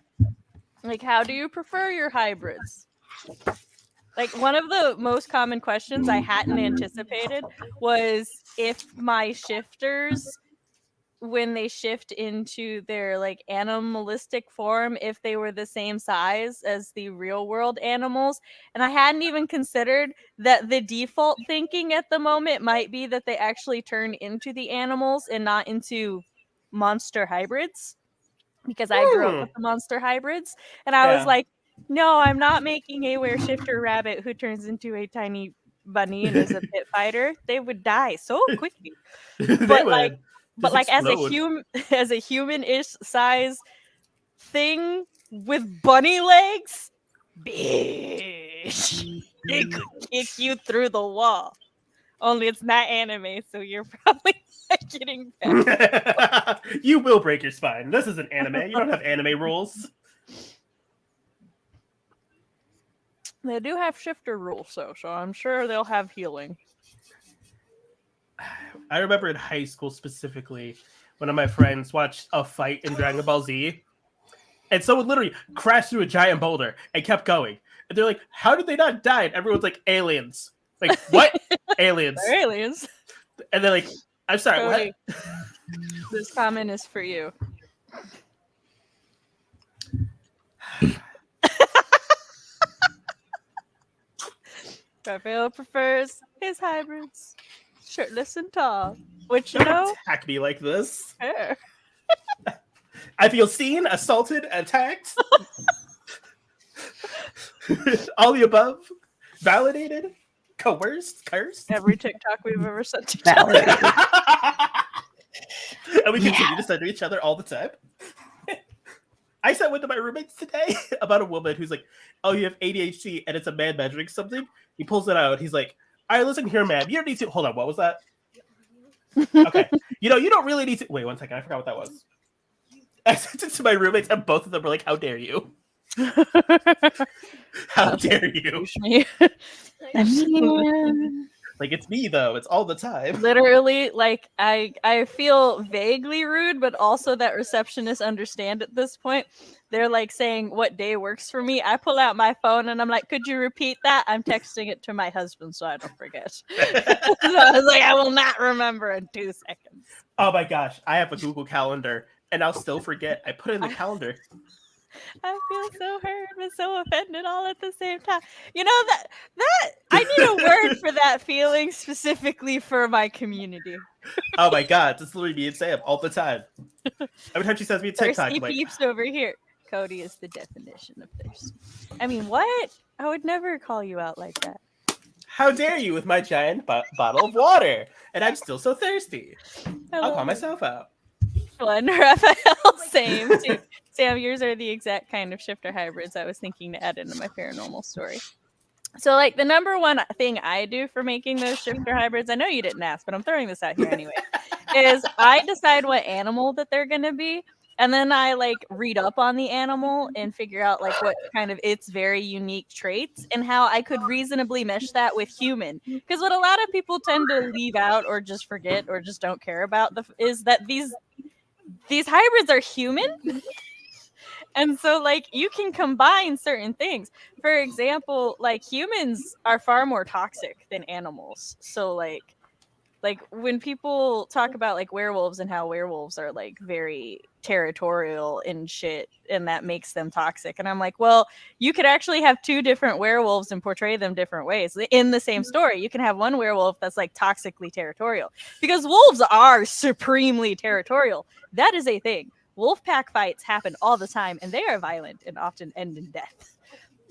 Like, how do you prefer your hybrids? Like, one of the most common questions I hadn't anticipated was if my shifters, when they shift into their like animalistic form, if they were the same size as the real world animals. And I hadn't even considered that the default thinking at the moment might be that they actually turn into the animals and not into monster hybrids, because I grew up with the monster hybrids, and I was like, no, I'm not making a were-shifter rabbit who turns into a tiny bunny and is a pit fighter. They would die so quickly. But like as a human-ish size thing with bunny legs, bitch, it could kick you through the wall. Only it's not anime, so you're probably not getting back. You will break your spine. This isn't anime. You don't have anime rules. They do have shifter rules, though, so I'm sure they'll have healing. I remember in high school specifically, one of my friends watched a fight in Dragon Ball Z, and someone literally crashed through a giant boulder and kept going. And they're like, how did they not die? And everyone's like, aliens. Like, what? Aliens. They're aliens. And they're like, I'm sorry, Cody, what? This comment is for you. Raphael prefers his hybrids shirtless and tall, which, you know, attack me like this. fair. I feel seen, assaulted, attacked. All the above. Validated. Coerced. Cursed. Every TikTok we've ever sent to each other. And we continue to send to each other all the time. I sent one to my roommates today about a woman who's like, oh, you have ADHD and it's a man measuring something. He pulls it out. He's like, all right, listen here, man. You don't need to. Hold on. What was that? Okay. You don't really need to. Wait 1 second. I forgot what that was. I sent it to my roommates and both of them were like, how dare you? How dare you? Like, it's me, though. It's all the time. Literally, like, I feel vaguely rude, but also that receptionists understand at this point. They're like saying what day works for me. I pull out my phone and I'm like, could you repeat that? I'm texting it to my husband so I don't forget. So I was like, I will not remember in 2 seconds. Oh my gosh. I have a Google Calendar and I'll still forget. I put it in the calendar. I feel so hurt but so offended all at the same time. You know, that I need a word for that feeling specifically for my community. Oh my god, this is literally me and Sam all the time. Every time she sends me a TikTok, Thirsty I'm like, peeps over here. Cody is the definition of thirsty. I mean, what? I would never call you out like that. How dare you with my giant bottle of water? And I'm still so thirsty. I'll call myself out. One, Raphael, same. Too. Sam, yours are the exact kind of shifter hybrids I was thinking to add into my paranormal story. So, like, the number one thing I do for making those shifter hybrids, I know you didn't ask, but I'm throwing this out here anyway, is I decide what animal that they're going to be. And then I like read up on the animal and figure out like what kind of its very unique traits and how I could reasonably mesh that with human. Because what a lot of people tend to leave out or just forget or just don't care about is that these hybrids are human. And so like you can combine certain things. For example, like humans are far more toxic than animals. So like when people talk about like werewolves and how werewolves are like very territorial and shit and that makes them toxic, and I'm like, well, you could actually have two different werewolves and portray them different ways in the same story. You can have one werewolf that's like toxically territorial, because wolves are supremely territorial. That is a thing. Wolf pack fights happen all the time and they are violent and often end in death.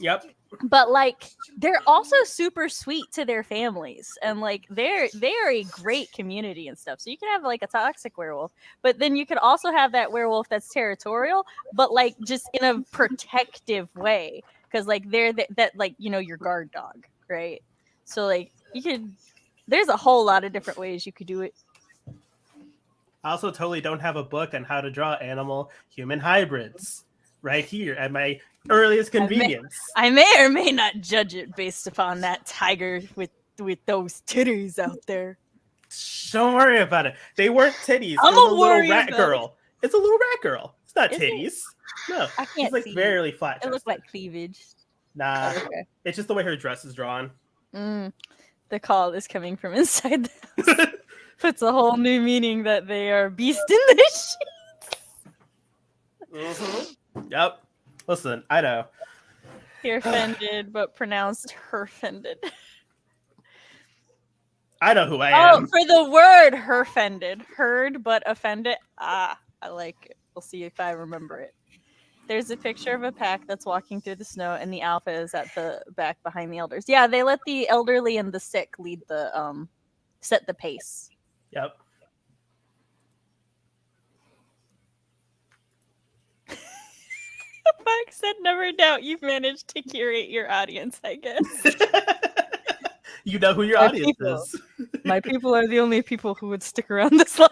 Yep. But like they're also super sweet to their families, and like they are a great community and stuff. So you can have like a toxic werewolf, but then you could also have that werewolf that's territorial, but like just in a protective way, because like they're that like, you know, your guard dog, right? So like there's a whole lot of different ways you could do it. I also totally don't have a book on how to draw animal human hybrids right here at my earliest convenience. I may or may not judge it based upon that tiger with those titties out there. Don't worry about it. They weren't titties. I'm it was a little worry rat about girl. It's a little rat girl. It's not Is titties. No, I can't it's like see. barely flat. It looks like cleavage. Nah, Okay. it's just the way her dress is drawn. The call is coming from inside the house. Puts a whole new meaning that they are beast in the sheets. Yep. Listen, I know. You're offended, but pronounced her-fended. I know who I am. Oh, for the word her-fended. Heard, but offended. Ah, I like it. We'll see if I remember it. There's a picture of a pack that's walking through the snow, and the alpha is at the back behind the elders. Yeah, they let the elderly and the sick lead the set the pace. Yep. Fox said, "Never doubt you've managed to curate your audience." I guess. You know who your audience is. My people are the only people who would stick around this long.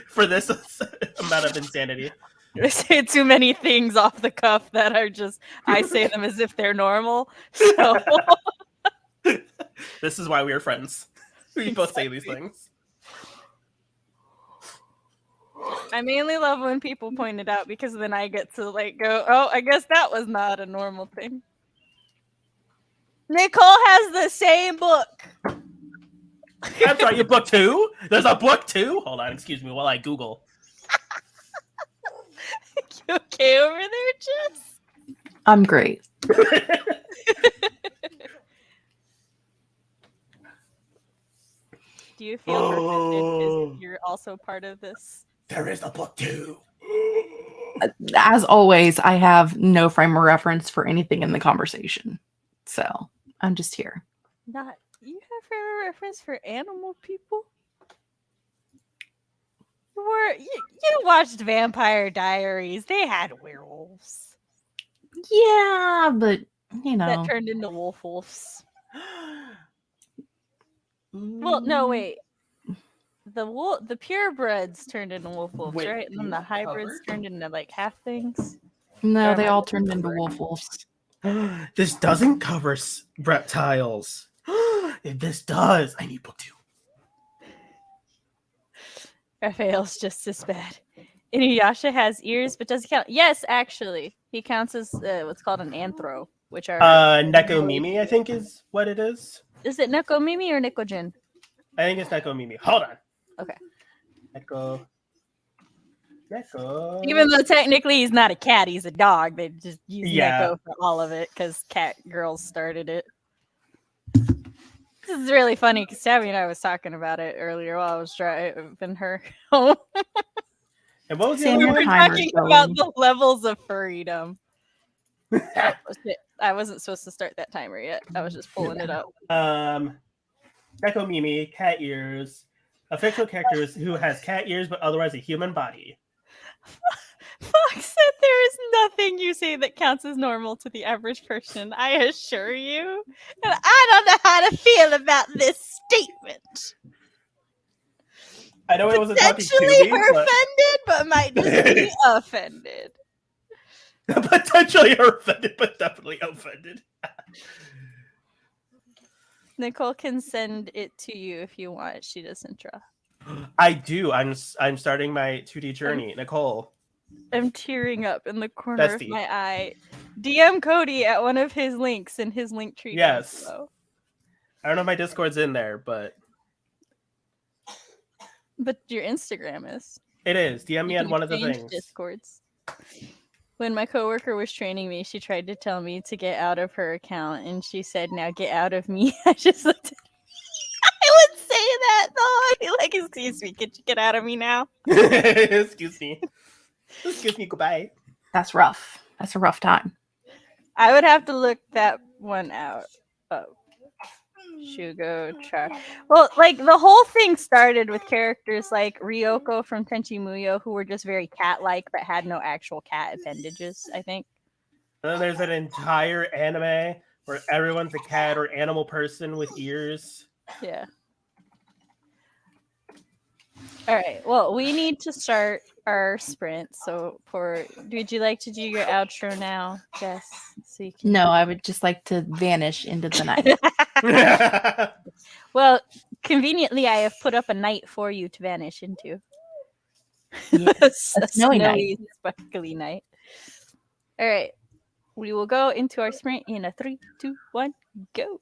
For this amount of insanity. I say too many things off the cuff that are just, I say them as if they're normal. So this is why we are friends. We both say these things. I mainly love when people point it out, because then I get to like go, oh, I guess that was not a normal thing. Nicole has the same book. I'm sorry, you book two? There's a book two? Hold on, excuse me while I Google. You okay over there, Jess? I'm great. Do you feel offended because you're also part of this? There is a book two. As always, I have no frame of reference for anything in the conversation. So I'm just here. Not you have frame of reference for animal people? You watched Vampire Diaries. They had werewolves. Yeah, but you know. That turned into wolves. Well, no, wait. The purebreds turned into wolves, right? And then the hybrids turned into like half things. No, they all turned into wolves. This doesn't cover reptiles. If this does, I need book two. Raphael's just as bad. Inuyasha has ears, but does he count? Yes, actually. He counts as what's called an anthro, which are... Nekomimi, I think is what it is. Is it Nekomimi or Nekojin? I think it's Nekomimi. Hold on. Okay. Neko. Even though technically he's not a cat, he's a dog. They just use Neko for all of it because cat girls started it. This is really funny because Tabby and I was talking about it earlier while I was driving her home. And what was the Sam, other your We're one? timer's talking going. about the levels of furrydom. Oh, shit. I wasn't supposed to start that timer yet. I was just pulling it up. Gecko Mimi, cat ears. A fictional character who has cat ears but otherwise a human body. Fox said there is nothing you say that counts as normal to the average person. I assure you. And I don't know how to feel about this statement. I know it wasn't talking to Potentially me, her but offended, but might just be offended. potentially are offended, but definitely offended. Nicole can send it to you if you want. She doesn't draw. I do. I'm starting my 2D journey. Nicole. I'm tearing up in the corner of Bestie. my eye. DM Cody at one of his links in his link tree down Yes. below. I don't know if my Discord's in there, but But your Instagram is. it is. DM me You on can one of the exchange things. Discords. When my coworker was training me, she tried to tell me to get out of her account, and she said, "Now get out of me." I just looked at I would say that though. I'd be like, "Excuse me, could you get out of me now?" Excuse me. Excuse me. Goodbye. That's rough. That's a rough time. I would have to look that one out. Oh. Shugo Char. Well, like the whole thing started with characters like Ryoko from Tenchi Muyo who were just very cat-like but had no actual cat appendages, I think. And then there's an entire anime where everyone's a cat or animal person with ears. Yeah. All right. Well, we need to start our sprint. So, would you like to do your outro now, Jess? So you can. No, I would just like to vanish into the night. Well, conveniently, I have put up a night for you to vanish into. Yes, a snowy night. sparkly night. All right. We will go into our sprint in a 3, 2, 1, go.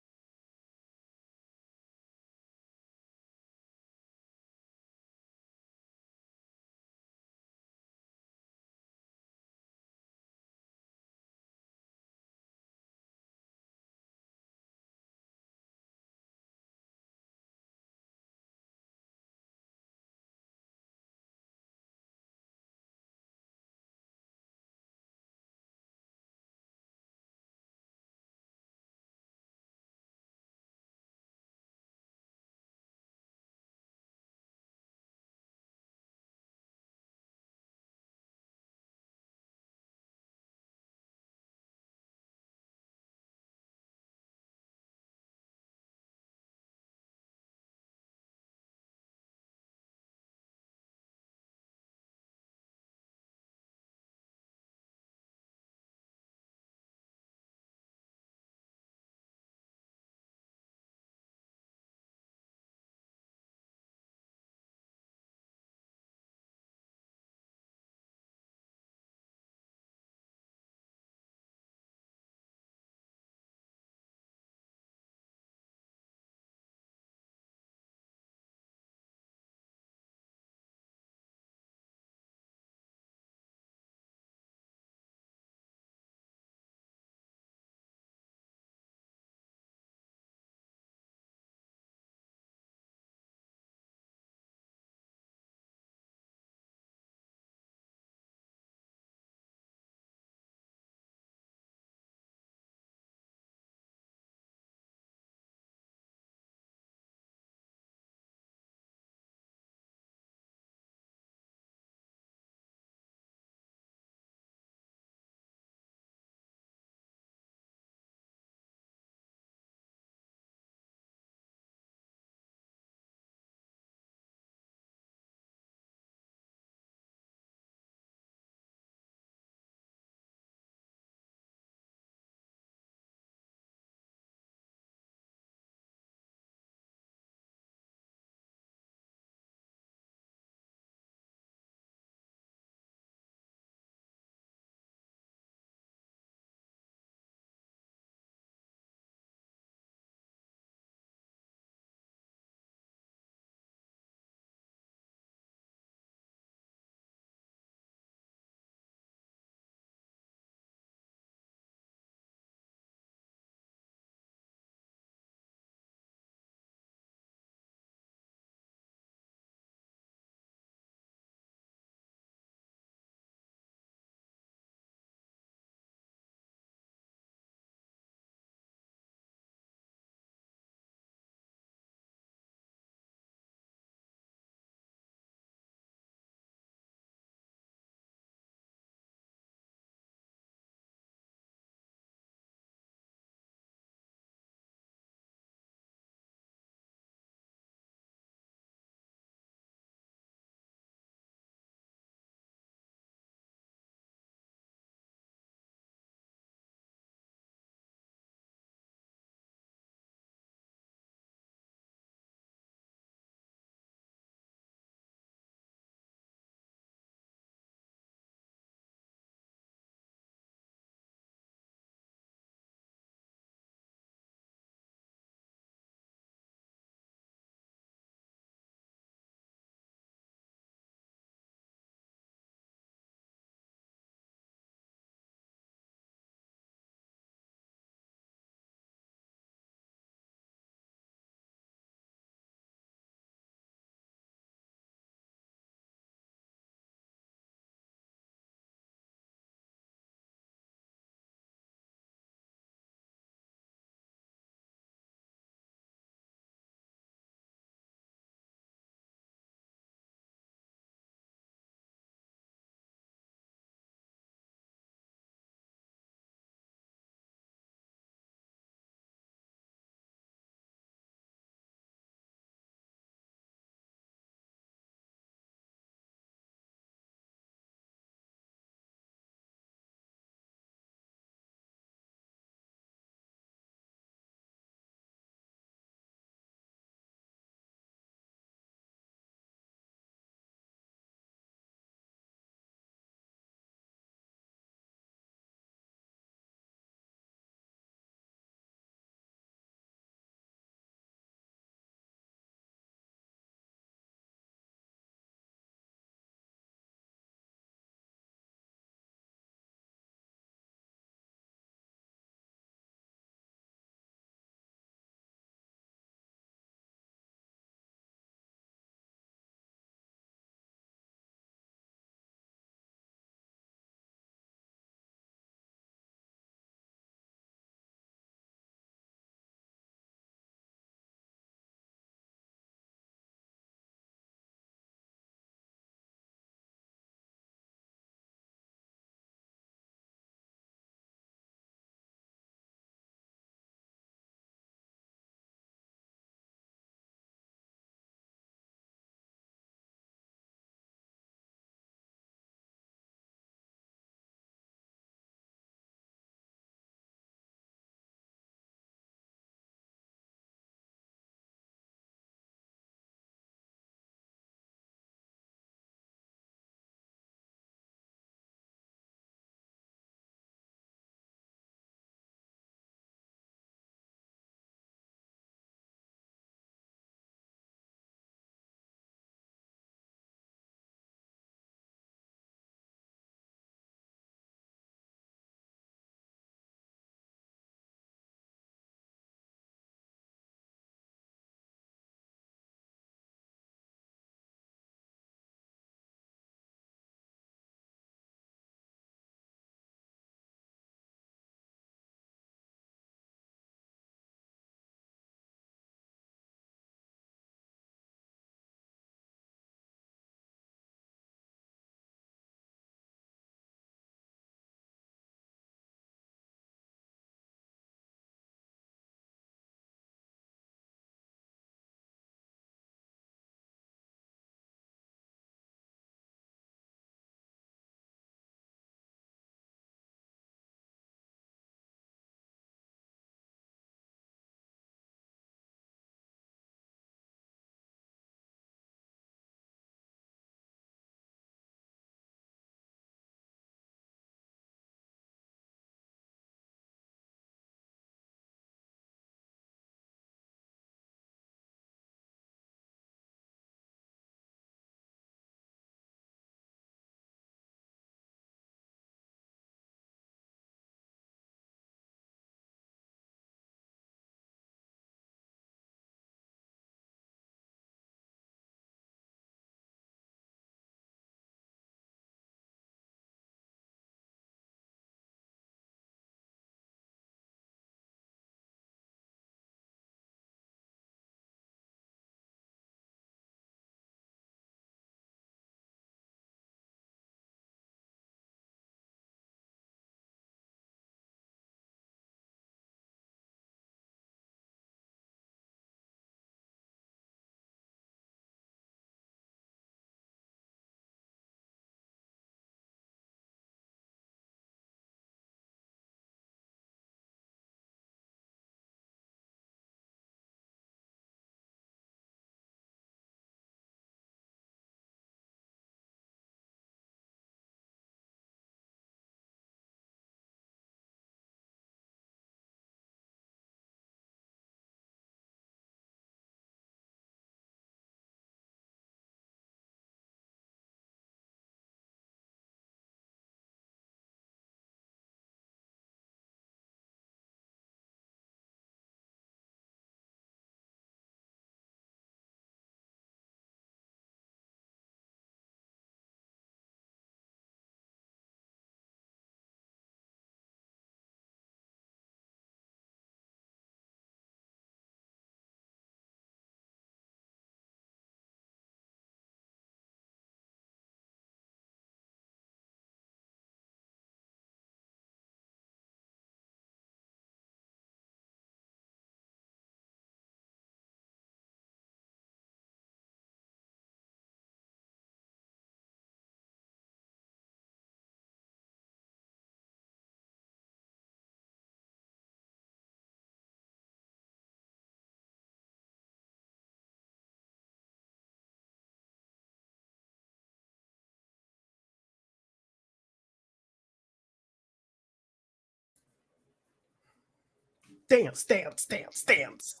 Dance, dance, dance, dance.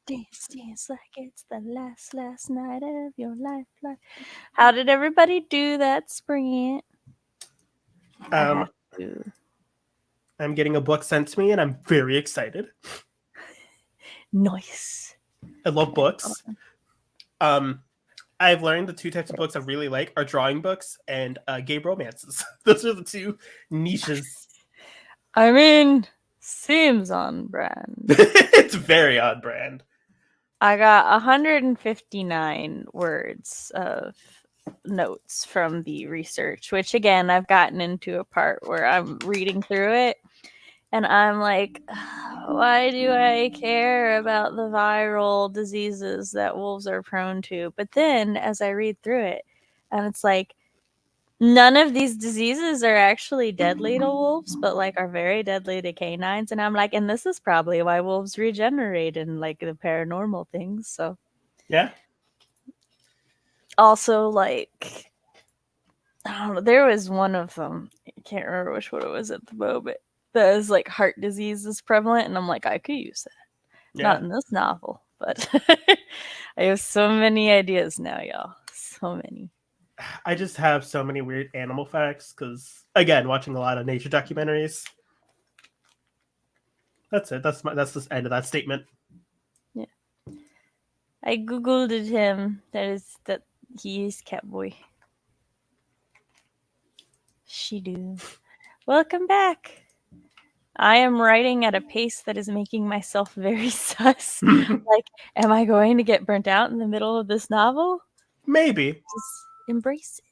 Dance, dance like it's the last night of your life. How did everybody do that sprint? I Um, have to. I'm getting a book sent to me, and I'm very excited. Nice. I love books. I've learned the two types of books I really like are drawing books and gay romances. Those are the two niches. I mean, seems on brand. It's very on brand. I got 159 words of notes from the research, which again, I've gotten into a part where I'm reading through it and I'm like, why do I care about the viral diseases that wolves are prone to? But then as I read through it, and it's like, none of these diseases are actually deadly to wolves, but like are very deadly to canines. And I'm like, and this is probably why wolves regenerate and like the paranormal things. So Yeah. also, like, I don't know, there was one of them. I can't remember which one it was at the moment. That is like heart disease is prevalent, and I'm like, I could use that. Yeah. Not in this novel, but I have so many ideas now, y'all. So many. I just have so many weird animal facts because, again, watching a lot of nature documentaries. That's it. That's the end of that statement. Yeah. I googled him. That he is Catboy. She do. Welcome back. I am writing at a pace that is making myself very sus. Like, am I going to get burnt out in the middle of this novel? Maybe. Just embrace it.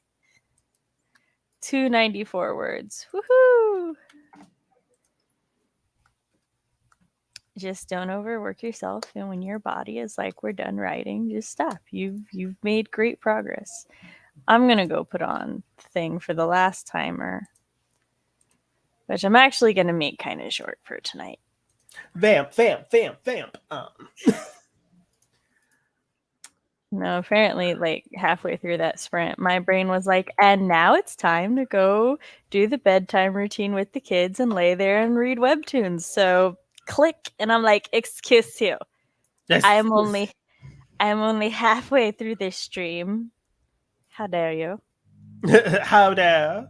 294 words. Woohoo! Just don't overwork yourself, and when your body is like, we're done writing, just stop. You've made great progress. I'm gonna go put on the thing for the last timer, which I'm actually gonna make kind of short for tonight. Vamp, vamp, vamp, vamp. No, apparently, like halfway through that sprint, my brain was like, and now it's time to go do the bedtime routine with the kids and lay there and read webtoons. So click, and I'm like, excuse you. I'm only halfway through this stream. How dare you? How dare?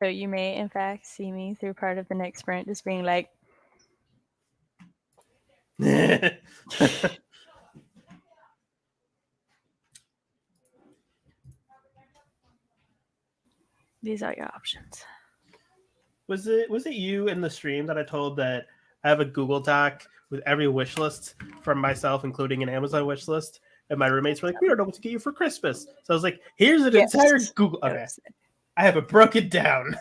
So you may, in fact, see me through part of the next sprint just being like, these are your options. Was it you in the stream that I told that I have a Google Doc with every wish list from myself, including an Amazon wish list? And my roommates were like, we don't know what to get you for Christmas. So I was like, here's an entire Google. Okay. I have it broken down.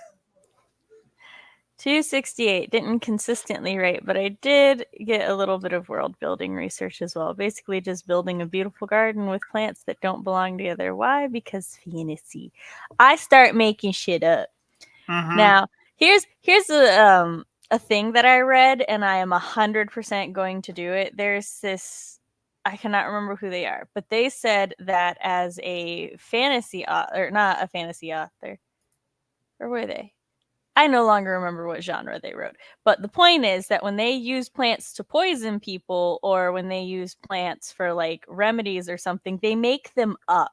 268 didn't consistently write, but I did get a little bit of world building research as well. Basically, just building a beautiful garden with plants that don't belong together. Why? Because fantasy. I start making shit up. Mm-hmm. Now, here's a thing that I read, and I am 100% going to do it. There's this, I cannot remember who they are, but they said that as a fantasy author, not a fantasy author, or were they? I no longer remember what genre they wrote. But the point is that when they use plants to poison people, or when they use plants for like remedies or something, they make them up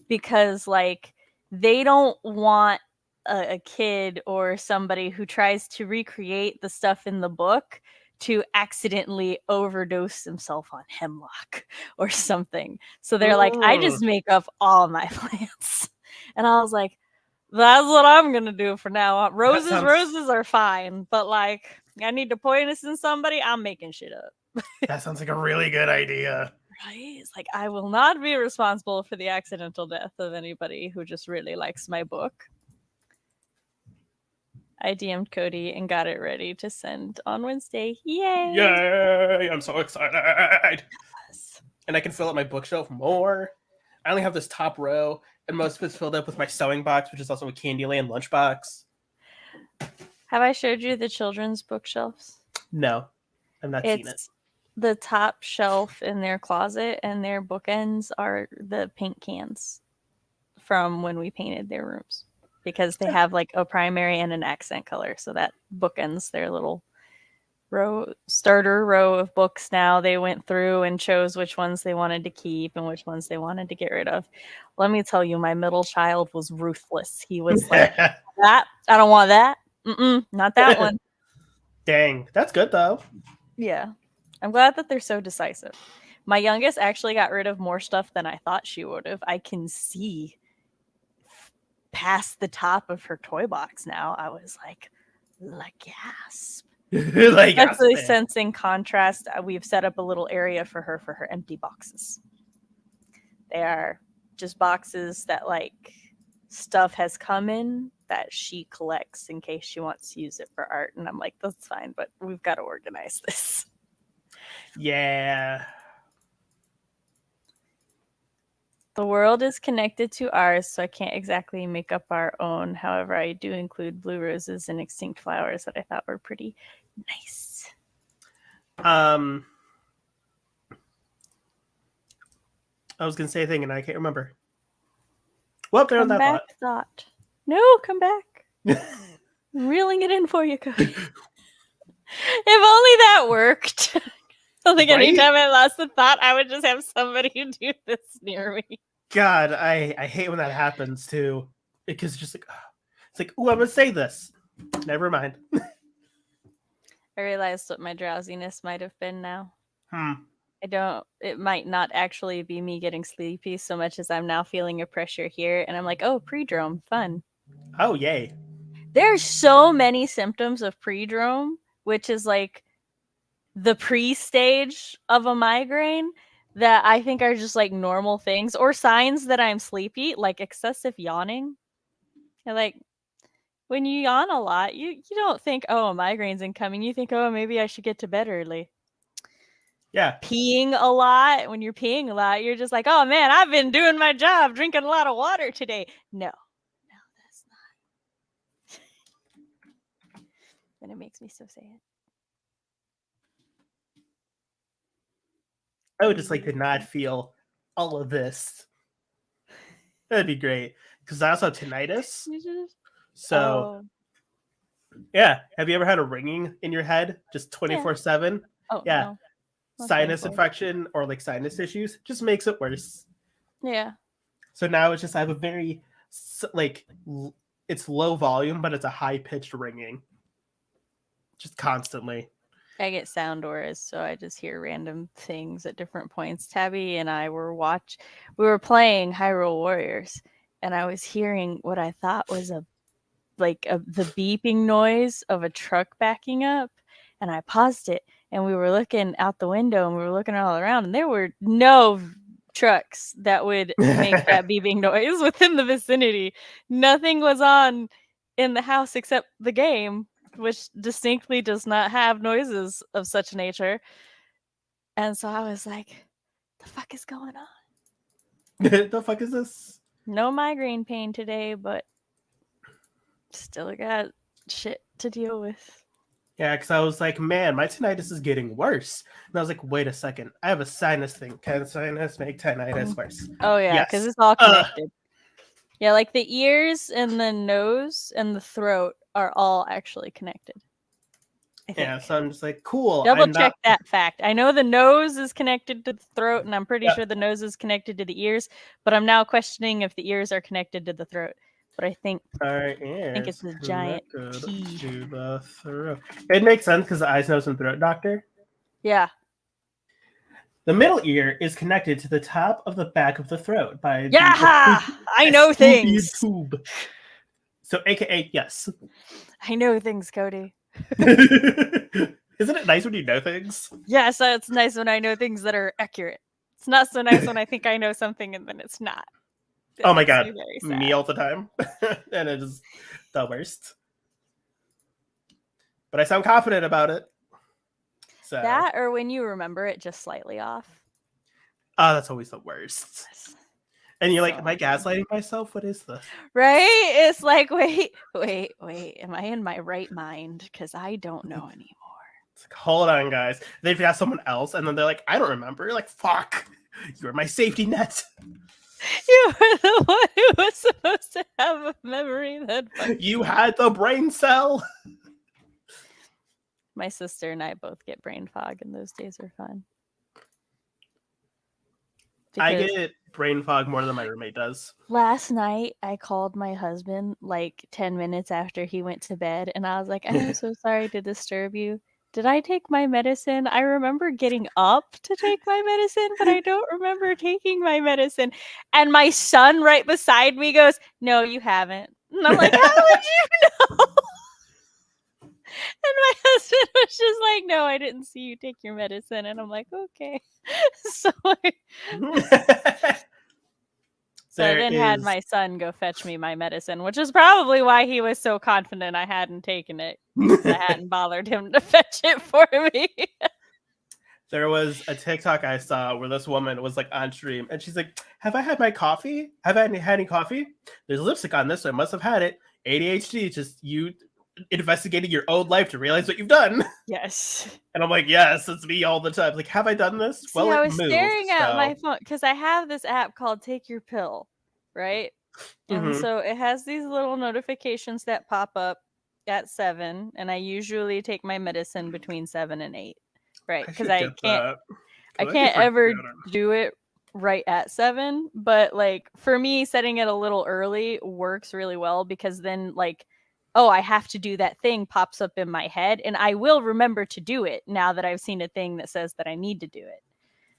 because like they don't want a kid or somebody who tries to recreate the stuff in the book to accidentally overdose themselves on hemlock or something. So they're like, I just make up all my plants. And I was like, that's what I'm gonna do for now on. Roses are fine, but like I need to poison somebody, I'm making shit up. That sounds like a really good idea. Right? It's like I will not be responsible for the accidental death of anybody who just really likes my book. I DM'd Cody and got it ready to send on Wednesday. Yay! Yay! I'm so excited. Yes. And I can fill up my bookshelf more. I only have this top row, and most of it's filled up with my sewing box, which is also a Candyland lunchbox. Have I showed you the children's bookshelves? No, I've not seen it. The top shelf in their closet, and their bookends are the paint cans from when we painted their rooms because they have like a primary and an accent color. So that bookends their little starter row of books. Now they went through and chose which ones they wanted to keep and which ones they wanted to get rid of. Let me tell you, my middle child was ruthless. He was like, that, I don't want that. Not that one. Dang, that's good though. Yeah. I'm glad that they're so decisive. My youngest actually got rid of more stuff than I thought she would have. I can see past the top of her toy box now. I was like gasp. Like, Especially since in contrast, we've set up a little area for her empty boxes. They are just boxes that like stuff has come in that she collects in case she wants to use it for art. And I'm like, that's fine, but we've got to organize this. Yeah. The world is connected to ours, so I can't exactly make up our own. However, I do include blue roses and extinct flowers that I thought were pretty nice. I was gonna say a thing and I can't remember. Well, there on that back thought. No, come back. I'm reeling it in for you, Cody. If only that worked. I think anytime I lost a thought, I would just have somebody do this near me. God, I hate when that happens too. Because it's just like, it's like, oh, I'm gonna say this. Never mind. I realized what my drowsiness might have been now. It might not actually be me getting sleepy so much as I'm now feeling a pressure here. And I'm like, oh, pre-drome, fun. Oh, yay. There's so many symptoms of pre-drome, which is like the pre-stage of a migraine that I think are just like normal things or signs that I'm sleepy, like excessive yawning. And like when you yawn a lot, you don't think, oh, a migraine's incoming. You think, oh, maybe I should get to bed early. Yeah. Peeing a lot. When you're peeing a lot, you're just like, oh man, I've been doing my job, drinking a lot of water today. No, that's not. And it makes me so sad. I would just like to not feel all of this. That'd be great. Because I also have tinnitus. So, yeah. Have you ever had a ringing in your head just 24/7? Oh, yeah. No. Sinus infection or like sinus issues just makes it worse. Yeah. So now it's just, I have a very, like, it's low volume, but it's a high pitched ringing. Just constantly. I get sound auras, so I just hear random things at different points. Tabby and I we were playing Hyrule Warriors, and I was hearing what I thought was the beeping noise of a truck backing up, and I paused it, and we were looking out the window, and we were looking all around, and there were no trucks that would make that beeping noise within the vicinity. Nothing was on in the house except the game, which distinctly does not have noises of such nature. And so I was like, the fuck is going on? The fuck is this? No migraine pain today, but still got shit to deal with. Yeah, because I was like, man, my tinnitus is getting worse. And I was like, wait a second. I have a sinus thing. Can sinus make tinnitus worse? Oh, yeah, because it's all connected. Yeah, like the ears and the nose and the throat are all actually connected. Yeah, so I'm just like, cool. Double check that fact. I know the nose is connected to the throat, and I'm pretty sure the nose is connected to the ears, but I'm now questioning if the ears are connected to the throat. But I think it's a giant key to the throat. It makes sense because the eyes, nose, and throat doctor. Yeah. The middle ear is connected to the top of the back of the throat by I know things. Tube. So, AKA, yes. I know things, Cody. Isn't it nice when you know things? Yes, it's nice when I know things that are accurate. It's not so nice when I think I know something and then it's not. Oh my god, me all the time. And it is the worst. But I sound confident about it. So that, or when you remember it just slightly off. Oh, that's always the worst. And you're like, am I gaslighting myself? What is this? Right? It's like, wait. Am I in my right mind? Because I don't know anymore. It's like, hold on, guys. They've asked someone else, and then they're like, I don't remember. You're like, fuck. You're my safety net. You were the one who was supposed to have a memory that You had the brain cell. my sister and I both get brain fog, and those days are fun. I Because get brain fog more than my roommate does. last night I called my husband like 10 minutes after he went to bed, and I was like, I'm so sorry to disturb you. Did I take my medicine? I remember getting up to take my medicine, but I don't remember taking my medicine. And my son right beside me goes, no, you haven't. And I'm like, how would you know? And my husband was just like, no, I didn't see you take your medicine. And I'm like, okay. So I then had my son go fetch me my medicine, which is probably why he was so confident I hadn't taken it. I hadn't bothered him to fetch it for me. There was a TikTok I saw where this woman was like on stream and she's like, have I had my coffee? Have I had any coffee? There's lipstick on this, so I must have had it. ADHD, just you investigating your own life to realize what you've done. Yes. And I'm like, yes, it's me all the time. Like, have I done this? See, I was staring at my phone because I have this app called Take Your Pill, right? And so it has these little notifications that pop up at 7, and I usually take my medicine between 7 and 8, right? Because I can't ever do it right at 7, but like for me, setting it a little early works really well because then like, oh, I have to do that thing pops up in my head, and I will remember to do it now that I've seen a thing that says that I need to do it.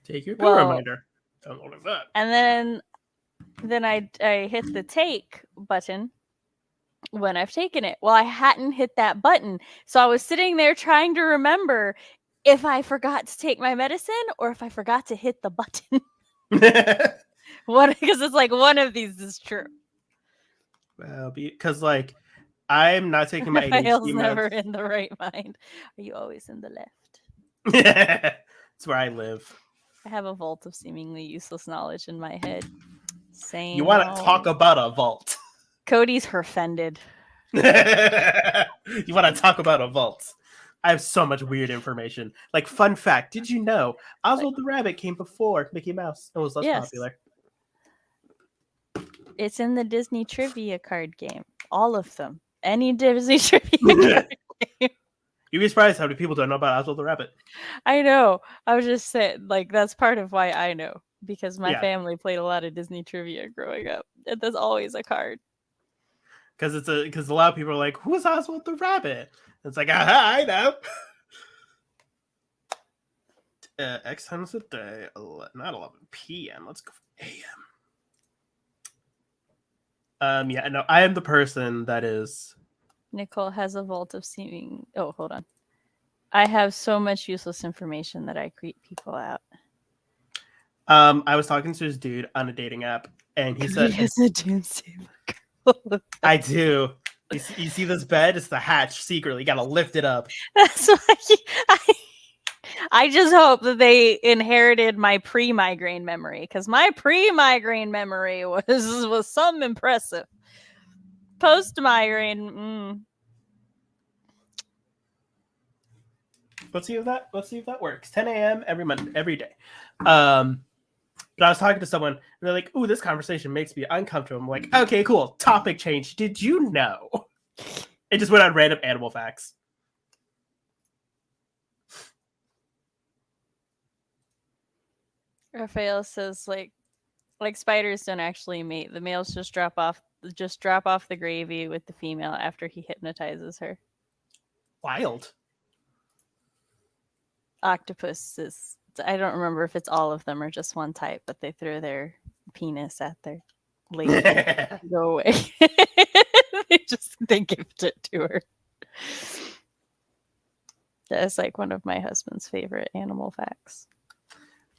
Take your pill reminder. Don't look at that. And then I hit the take button when I've taken it. Well, I hadn't hit that button, so I was sitting there trying to remember if I forgot to take my medicine or if I forgot to hit the button. What? Because it's like one of these is true. Well, because like I'm not taking my ADHD meds. Never in the right mind. Are you always in the left? That's where I live. I have a vault of seemingly useless knowledge in my head. Same. You want to talk about a vault? Cody's offended. You want to talk about a vault? I have so much weird information. Like, fun fact: did you know Oswald the Rabbit came before Mickey Mouse and was less popular? It's in the Disney trivia card game. All of them. Any Disney trivia card game. You'd be surprised how many people don't know about Oswald the Rabbit. I know. I was just saying, like, that's part of why I know. Because my family played a lot of Disney trivia growing up. And there's always a card. Because a lot of people are like, who's Oswald the Rabbit? It's like, aha, I know. X times a day, not 11 p.m. Let's go for a.m. Yeah, no, I am the person that is. Nicole has a vault of seeming. Oh, hold on. I have so much useless information that I creep people out. I was talking to this dude on a dating app, and he said, "He has a dance I do. You see this bed? It's the hatch. Secretly, you gotta lift it up. That's why I just hope that they inherited my pre-migraine memory, because my pre-migraine memory was some impressive. Post-migraine, Let's see if that works. 10 a.m. every day. But I was talking to someone, and they're like, "Ooh, this conversation makes me uncomfortable." I'm like, "Okay, cool. Topic change. Did you know?" It just went on random animal facts. Raphael says, like spiders don't actually mate. The males just drop off the gravy with the female after he hypnotizes her. Wild. Octopus is, I don't remember if it's all of them or just one type, but they throw their penis at their lady. Go away. They gift it to her. That's like one of my husband's favorite animal facts.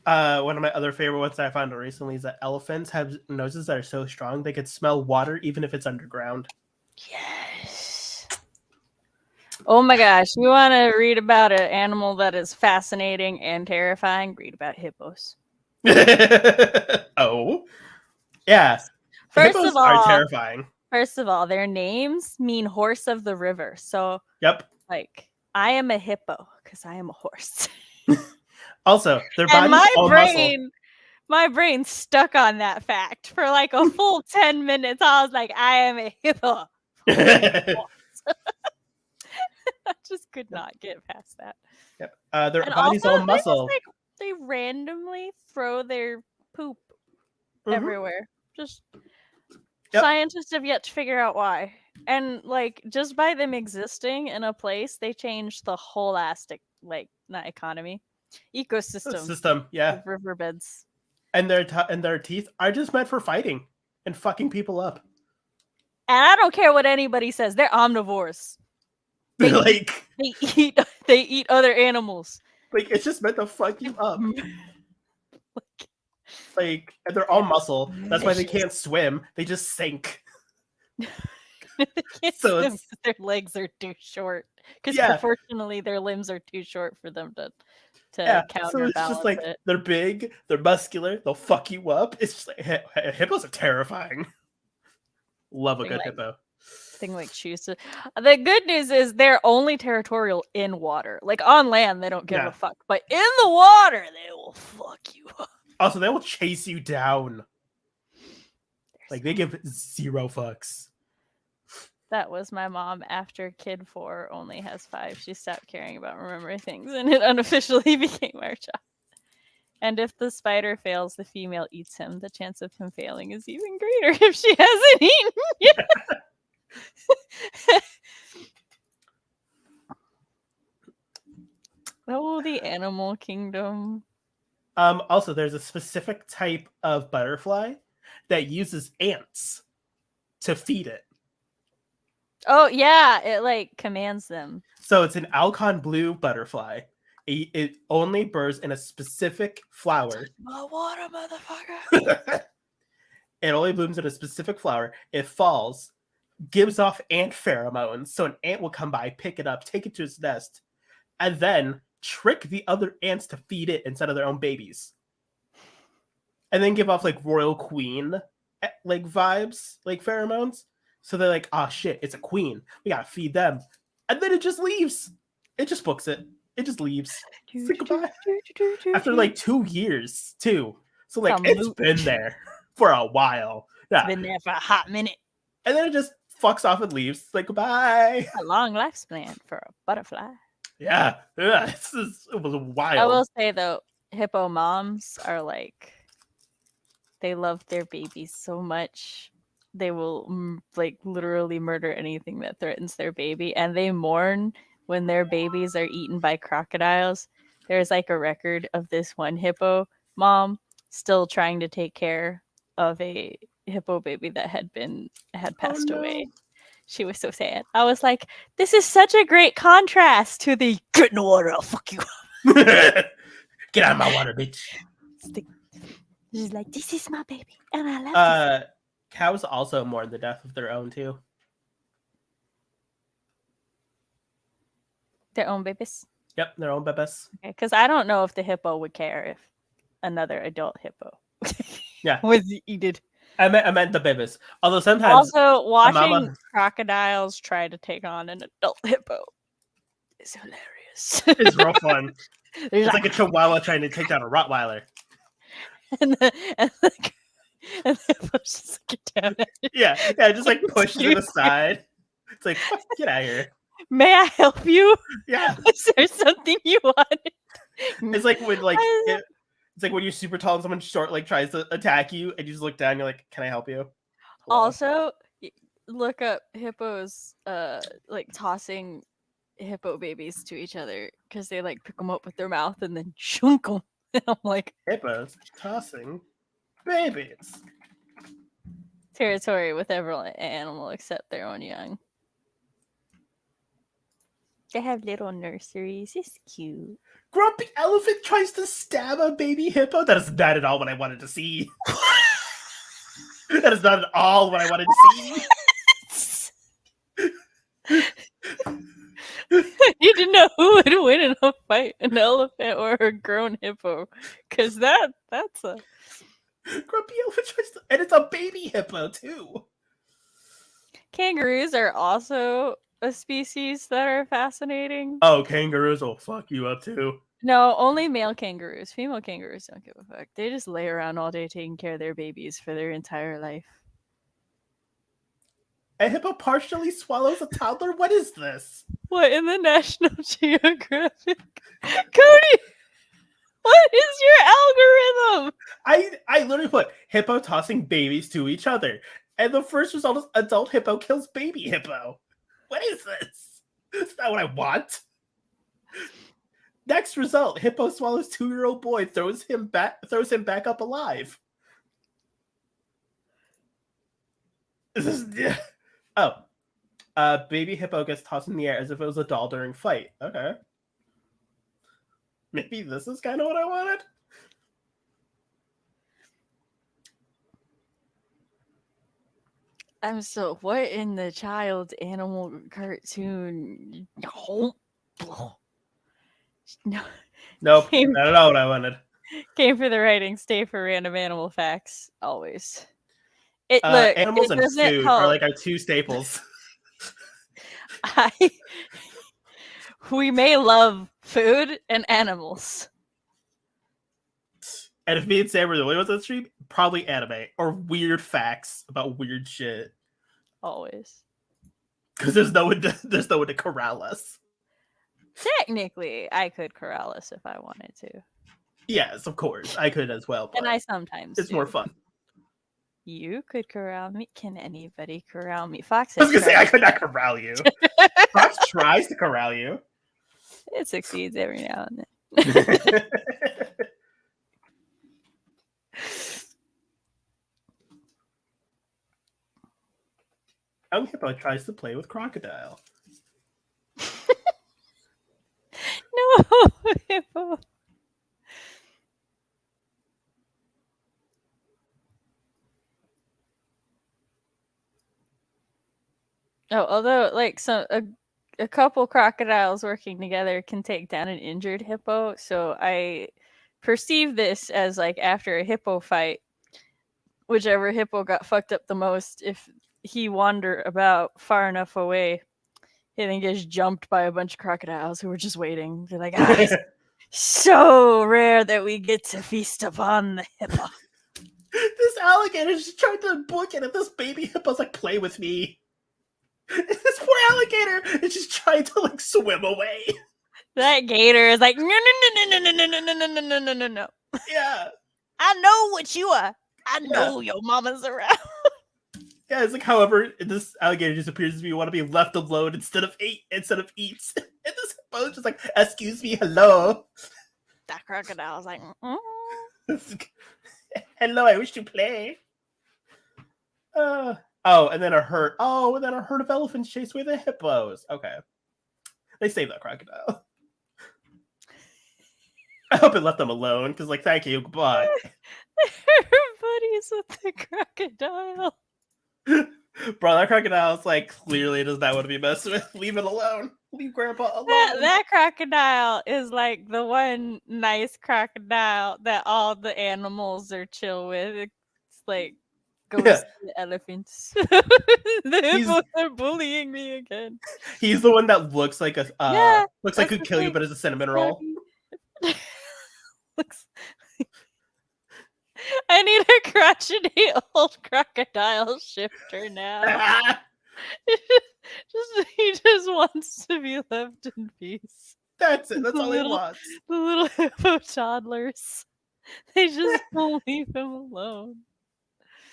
One of my other favorite ones that I found recently is that elephants have noses that are so strong they could smell water even if it's underground. Yes. Oh my gosh. You want to read about an animal that is fascinating and terrifying? Read about hippos. Oh. Yeah. Hippos are terrifying. First of all, their names mean horse of the river. So, yep. Like, I am a hippo because I am a horse. Also, their body My brain stuck on that fact for like a full 10 minutes. I was like, I am a hippo. I just could not get past that. Yep. Their And body's also, all muscle. they randomly throw their poop Mhm. everywhere. Just Yep. scientists have yet to figure out why. And like just by them existing in a place, they changed the whole not economy, ecosystem System, yeah. of riverbeds. And their teeth are just meant for fighting and fucking people up. And I don't care what anybody says; they're omnivores. Like They eat other animals. like it's just meant to fuck you up. Like, and they're all muscle. That's why they can't swim. They just sink. They can't So swim it's- 'cause their legs are too short. Because Yeah. proportionally, their limbs are too short for them to Yeah, so counterbalance it's just like it. they're big, they're muscular, they'll fuck you up. It's just like hippos are terrifying. Love a Thing good like- hippo. Thing like choose to. The good news is they're only territorial in water. Like on land, they don't give Yeah. a fuck. But in the water, they will fuck you up. Also, they will chase you down. Like they give 0 fucks. That was my mom after kid 4 only has 5. She stopped caring about remembering things and it unofficially became our child. And if the spider fails, the female eats him. The chance of him failing is even greater if she hasn't eaten yet. Oh, the animal kingdom. Also, there's a specific type of butterfly that uses ants to feed it. Oh, yeah. It like commands them. So it's an Alcon blue butterfly. It only burrs in a specific flower. My water, motherfucker. It only blooms in a specific flower. It falls, gives off ant pheromones. So an ant will come by, pick it up, take it to its nest, and then trick the other ants to feed it instead of their own babies. And then give off like royal queen like vibes, like pheromones. So they're like, oh shit, it's a queen. We gotta feed them. And then it just leaves. It just books it. It just leaves. Say goodbye. After like 2 years, too. So like Some it's loot. been there for a while. Yeah. Been there for a hot minute. And then it just fucks off and leaves. Like goodbye. A long lifespan for a butterfly. Yeah. It was wild. I will say though, hippo moms are like, they love their babies so much. They will like literally murder anything that threatens their baby, and they mourn when their babies are eaten by crocodiles. There's like a record of this one hippo mom still trying to take care of a hippo baby that had passed away. She was so sad. I was like, this is such a great contrast to the get in the water, I'll fuck you up. Get out of my water, bitch. She's like, this is my baby, and I love this. Cows also mourn the death of their own too. Their own babies. Yep, their own bebes. Okay, because I don't know if the hippo would care if another adult hippo Yeah. was eaten. I meant the bebes. Although sometimes Also, watching mama- crocodiles try to take on an adult hippo is hilarious. it's real fun. There's It's like a chihuahua trying to take down a Rottweiler. and the hippo's just like, get down. Yeah, just like push to the side. It's like, fuck, get out of here. May I help you? Yeah, Is there something you wanted? it's like when it's like when you're super tall and someone short like tries to attack you, and you just look down. And you're like, can I help you? Hello? Also, look up hippos like tossing hippo babies to each other because they like pick them up with their mouth and then chunk them. And I'm like, hippos tossing babies. Territory with every animal except their own young. They have little nurseries. It's cute. Grumpy elephant tries to stab a baby hippo. That is not at all what I wanted to see. That is not at all what I wanted to see. I need to know who would win in a fight, an elephant or a grown hippo, because that's a Grumpy elephant tries to, and it's a baby hippo too. kangaroos are also a species that are fascinating. Oh, kangaroos will fuck you up too. No, only male kangaroos. Female kangaroos don't give a fuck. They just lay around all day taking care of their babies for their entire life. A hippo partially swallows a toddler? What is this? What in the National Geographic? Cody, what is your algorithm? I literally put hippo tossing babies to each other. And the first result is adult hippo kills baby hippo. What is this? That's not what I want. Next result, hippo swallows 2-year-old boy, throws him back up alive. This is baby hippo gets tossed in the air as if it was a doll during fight. Okay. Maybe this is kind of what I wanted. What in the child's animal cartoon? No. Nope, not at all what I wanted. Came for the writing, stay for random animal facts, always. Animals it and doesn't food help. are like our two staples. We may love food and animals. And if me and Sam were the only ones on the stream, probably anime or weird facts about weird shit. Always. Because there's no one to corral us. Technically, I could corral us if I wanted to. Yes, of course. I could as well. But And I sometimes it's more fun. You could corral me. Can anybody corral me? Fox. I was gonna say I could not corral you. Fox tries to corral you. It succeeds every now and then. Young hippo tries to play with crocodile. No, hippo. Oh, although a couple crocodiles working together can take down an injured hippo, so I perceive this as like after a hippo fight, whichever hippo got fucked up the most, if he wander about far enough away, he then gets jumped by a bunch of crocodiles who were just waiting. They're like, it's so rare that we get to feast upon the hippo. This alligator's just trying to book it, and this baby hippo's like, play with me. This poor alligator is just trying to like swim away. That gator is like, no. Yeah. I know what you are. I know your mama's around. Yeah, it's like, however, this alligator just appears to want to be left alone instead of eats. And this hippo's just like, excuse me, hello. That crocodile's like, hello, I wish to play. And then a herd of elephants chase away the hippos. Okay. They saved that crocodile. I hope it left them alone, because like, thank you, goodbye. Everybody's with the crocodile. Bro, that crocodile's like, clearly does not want to be messed with. Leave it alone. Leave Grandpa alone. That crocodile is like the one nice crocodile that all the animals are chill with. It's like, go see the elephants. The hippos are bullying me again. He's the one that looks like looks like could kill you, but is a cinnamon roll. Looks I need a crotchety old crocodile shifter now. He just wants to be left in peace. That's it. That's all he wants. The little hippo toddlers. They just won't leave him alone.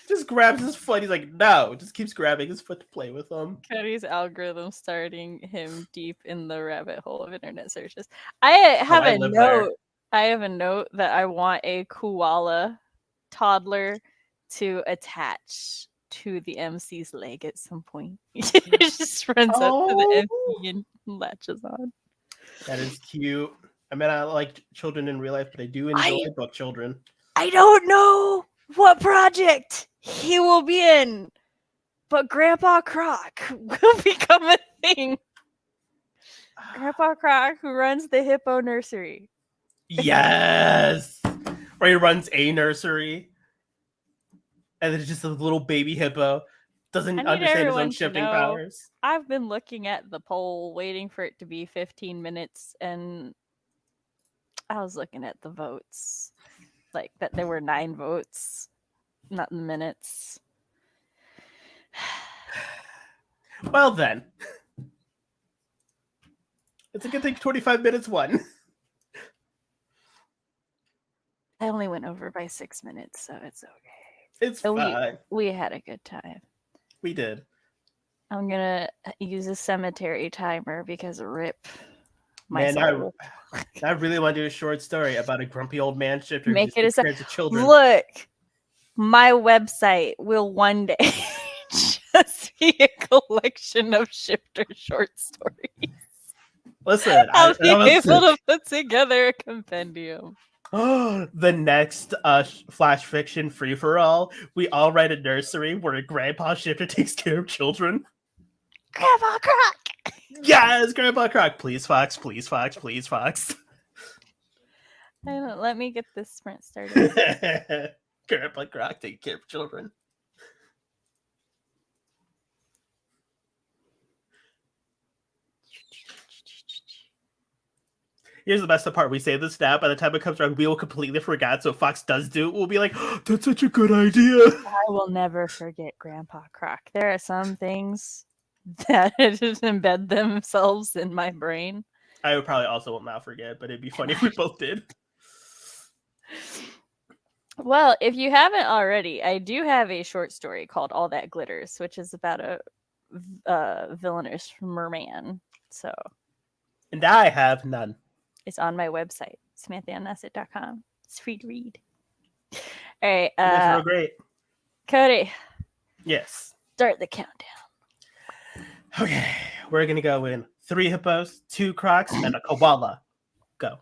Just grabs his foot. He's like, no. Just keeps grabbing his foot to play with him. Cody's algorithm starting him deep in the rabbit hole of internet searches. I have a note. I have a note that I want a koala toddler to attach to the MC's leg at some point. It just runs up to the MC and latches on. That is cute. I mean, I like children in real life, but I do enjoy book children. I don't know what project he will be in, but Grandpa Croc will become a thing. Grandpa Croc, who runs the hippo nursery. Yes! Where he runs a nursery. And it's just a little baby hippo. Doesn't understand his own shifting powers. I've been looking at the poll, waiting for it to be 15 minutes, and I was looking at the votes, like that there were 9 votes, not the minutes. Well then, it's a good thing 25 minutes won. I only went over by 6 minutes, so it's okay. It's fine. We had a good time. We did. I'm gonna use a cemetery timer because rip my Man, soul. I really want to do a short story about a grumpy old man shifter who Make just it takes a care of children. Look, my website will one day just be a collection of shifter short stories. Listen, I'll be able to put together a compendium. The next flash fiction free for all, we all write a nursery where a grandpa shifter takes care of children. Grandpa Croc. Yes, Grandpa Croc. Please, Fox. Please, Fox. Please, Fox. Let me get this sprint started. Grandpa Croc taking care of children. Here's the best part. We say this now. By the time it comes around, we will completely forget. So if Fox does do it, we'll be like, oh, that's such a good idea. I will never forget Grandpa Croc. There are some things that just embed themselves in my brain. I would probably also will not forget, but it'd be funny if we both did. Well, if you haven't already, I do have a short story called All That Glitters, which is about a villainous merman. So, And I have none. It's on my website, SamanthaAnnassett.com. It's free to read. All right. That's real great. Cody. Yes. Start the countdown. Okay. We're going to go in 3 hippos, 2 crocs, and a koala. Go.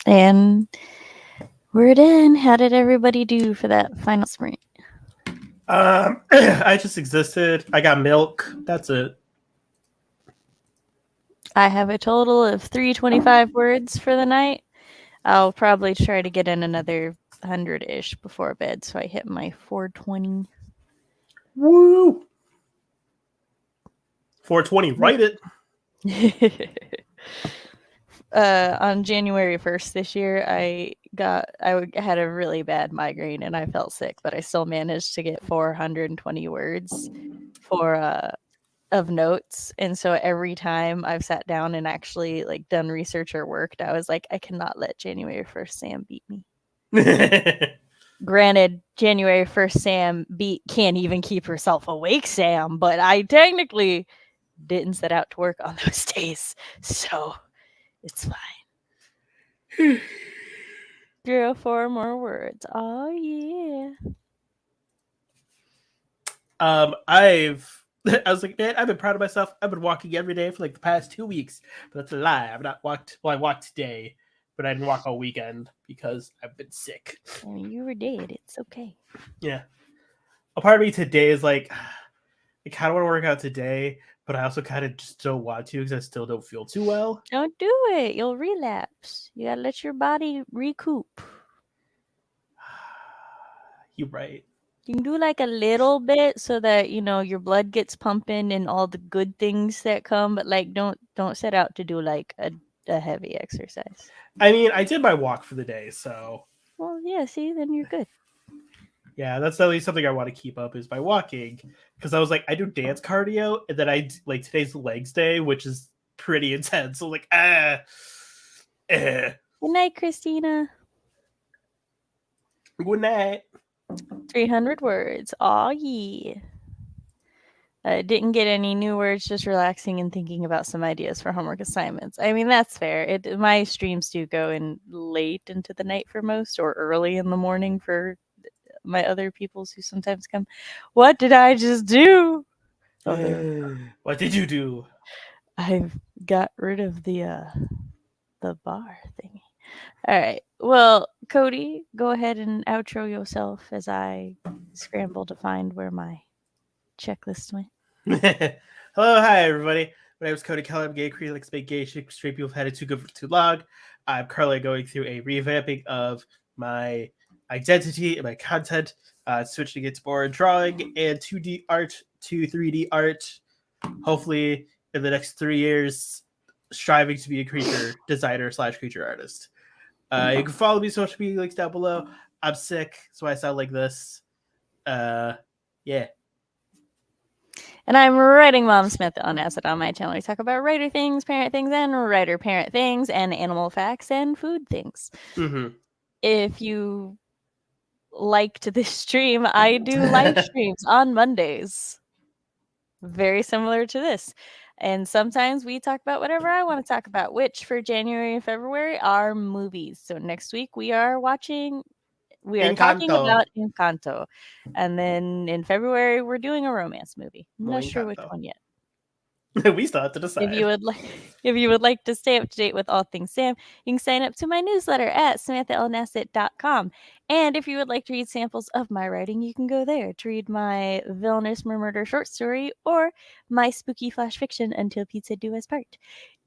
And we're done. How did everybody do for that final sprint? I just existed. I got milk. That's it. I have a total of 325 words for the night. I'll probably try to get in another 100-ish before bed, so I hit my 420. Woo! 420. Write it. On January 1st this year, I had a really bad migraine and I felt sick, but I still managed to get 420 words of notes. And so every time I've sat down and actually like done research or worked, I was like, I cannot let January 1st Sam beat me. Granted, January 1st Sam can't even keep herself awake, Sam, but I technically didn't set out to work on those days, so it's fine. 304 more words. Oh yeah. I was like, man, I've been proud of myself. I've been walking every day for like the past 2 weeks, but that's a lie. I've not walked. Well, I walked today, but I didn't walk all weekend because I've been sick. I mean, you were dead. It's okay. Yeah. A part of me today is like, I kind of want to work out today, but I also kind of just don't want to because I still don't feel too well. Don't do it. You'll relapse. You gotta let your body recoup. You're right. You can do like a little bit so that your blood gets pumping and all the good things that come, but like don't set out to do like a heavy exercise. I mean, I did my walk for the day, so Well, yeah. See, then you're good. yeah, that's at least something I want to keep up is my walking. Because I was like, I do dance cardio, and then like today's legs day, which is pretty intense. So like, Good night, Christina. Good night. 300 words. Aw, yeah. Didn't get any new words, just relaxing and thinking about some ideas for homework assignments. I mean, that's fair. My streams do go in late into the night for most, or early in the morning for my other peoples who sometimes come. What did I just do? Oh, What did you do? I've got rid of the bar thingy. All right. Well, Cody, go ahead and outro yourself as I scramble to find where my checklist went. Hello, hi everybody. My name is Cody Keller. I'm gay, queer, like make gay, straight people have had it too good for too long. I'm currently going through a revamping of my identity and my content, switching it to more drawing and 2D art to 3D art. Hopefully, in the next 3 years, striving to be a creature designer / creature artist. You can follow me social media links down below. I'm sick, so I sound like this. Yeah. And I'm writing Mom Smith on Acid on my channel. We talk about writer things, parent things, and writer parent things, and animal facts and food things. Mm-hmm. If you liked this stream, I do live streams on Mondays. Very similar to this. And sometimes we talk about whatever I want to talk about, which for January and February are movies. So next week we are talking about Encanto. And then in February we're doing a romance movie. I'm not sure which one yet. We still have to decide. If you would like to stay up to date with all things Sam, you can sign up to my newsletter at SamanthaLNassett.com. And if you would like to read samples of my writing, you can go there to read my villainous murder short story or my spooky flash fiction Until Pizza Do Us Part.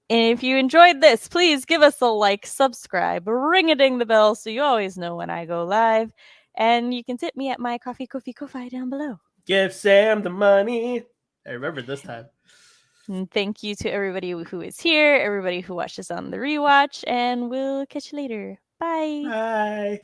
And if you enjoyed this, please give us a like, subscribe, ring-a-ding the bell so you always know when I go live. And you can tip me at my Ko-fi down below. Give Sam the money. I remember this time. And thank you to everybody who is here, everybody who watched us on the rewatch, and we'll catch you later. Bye. Bye.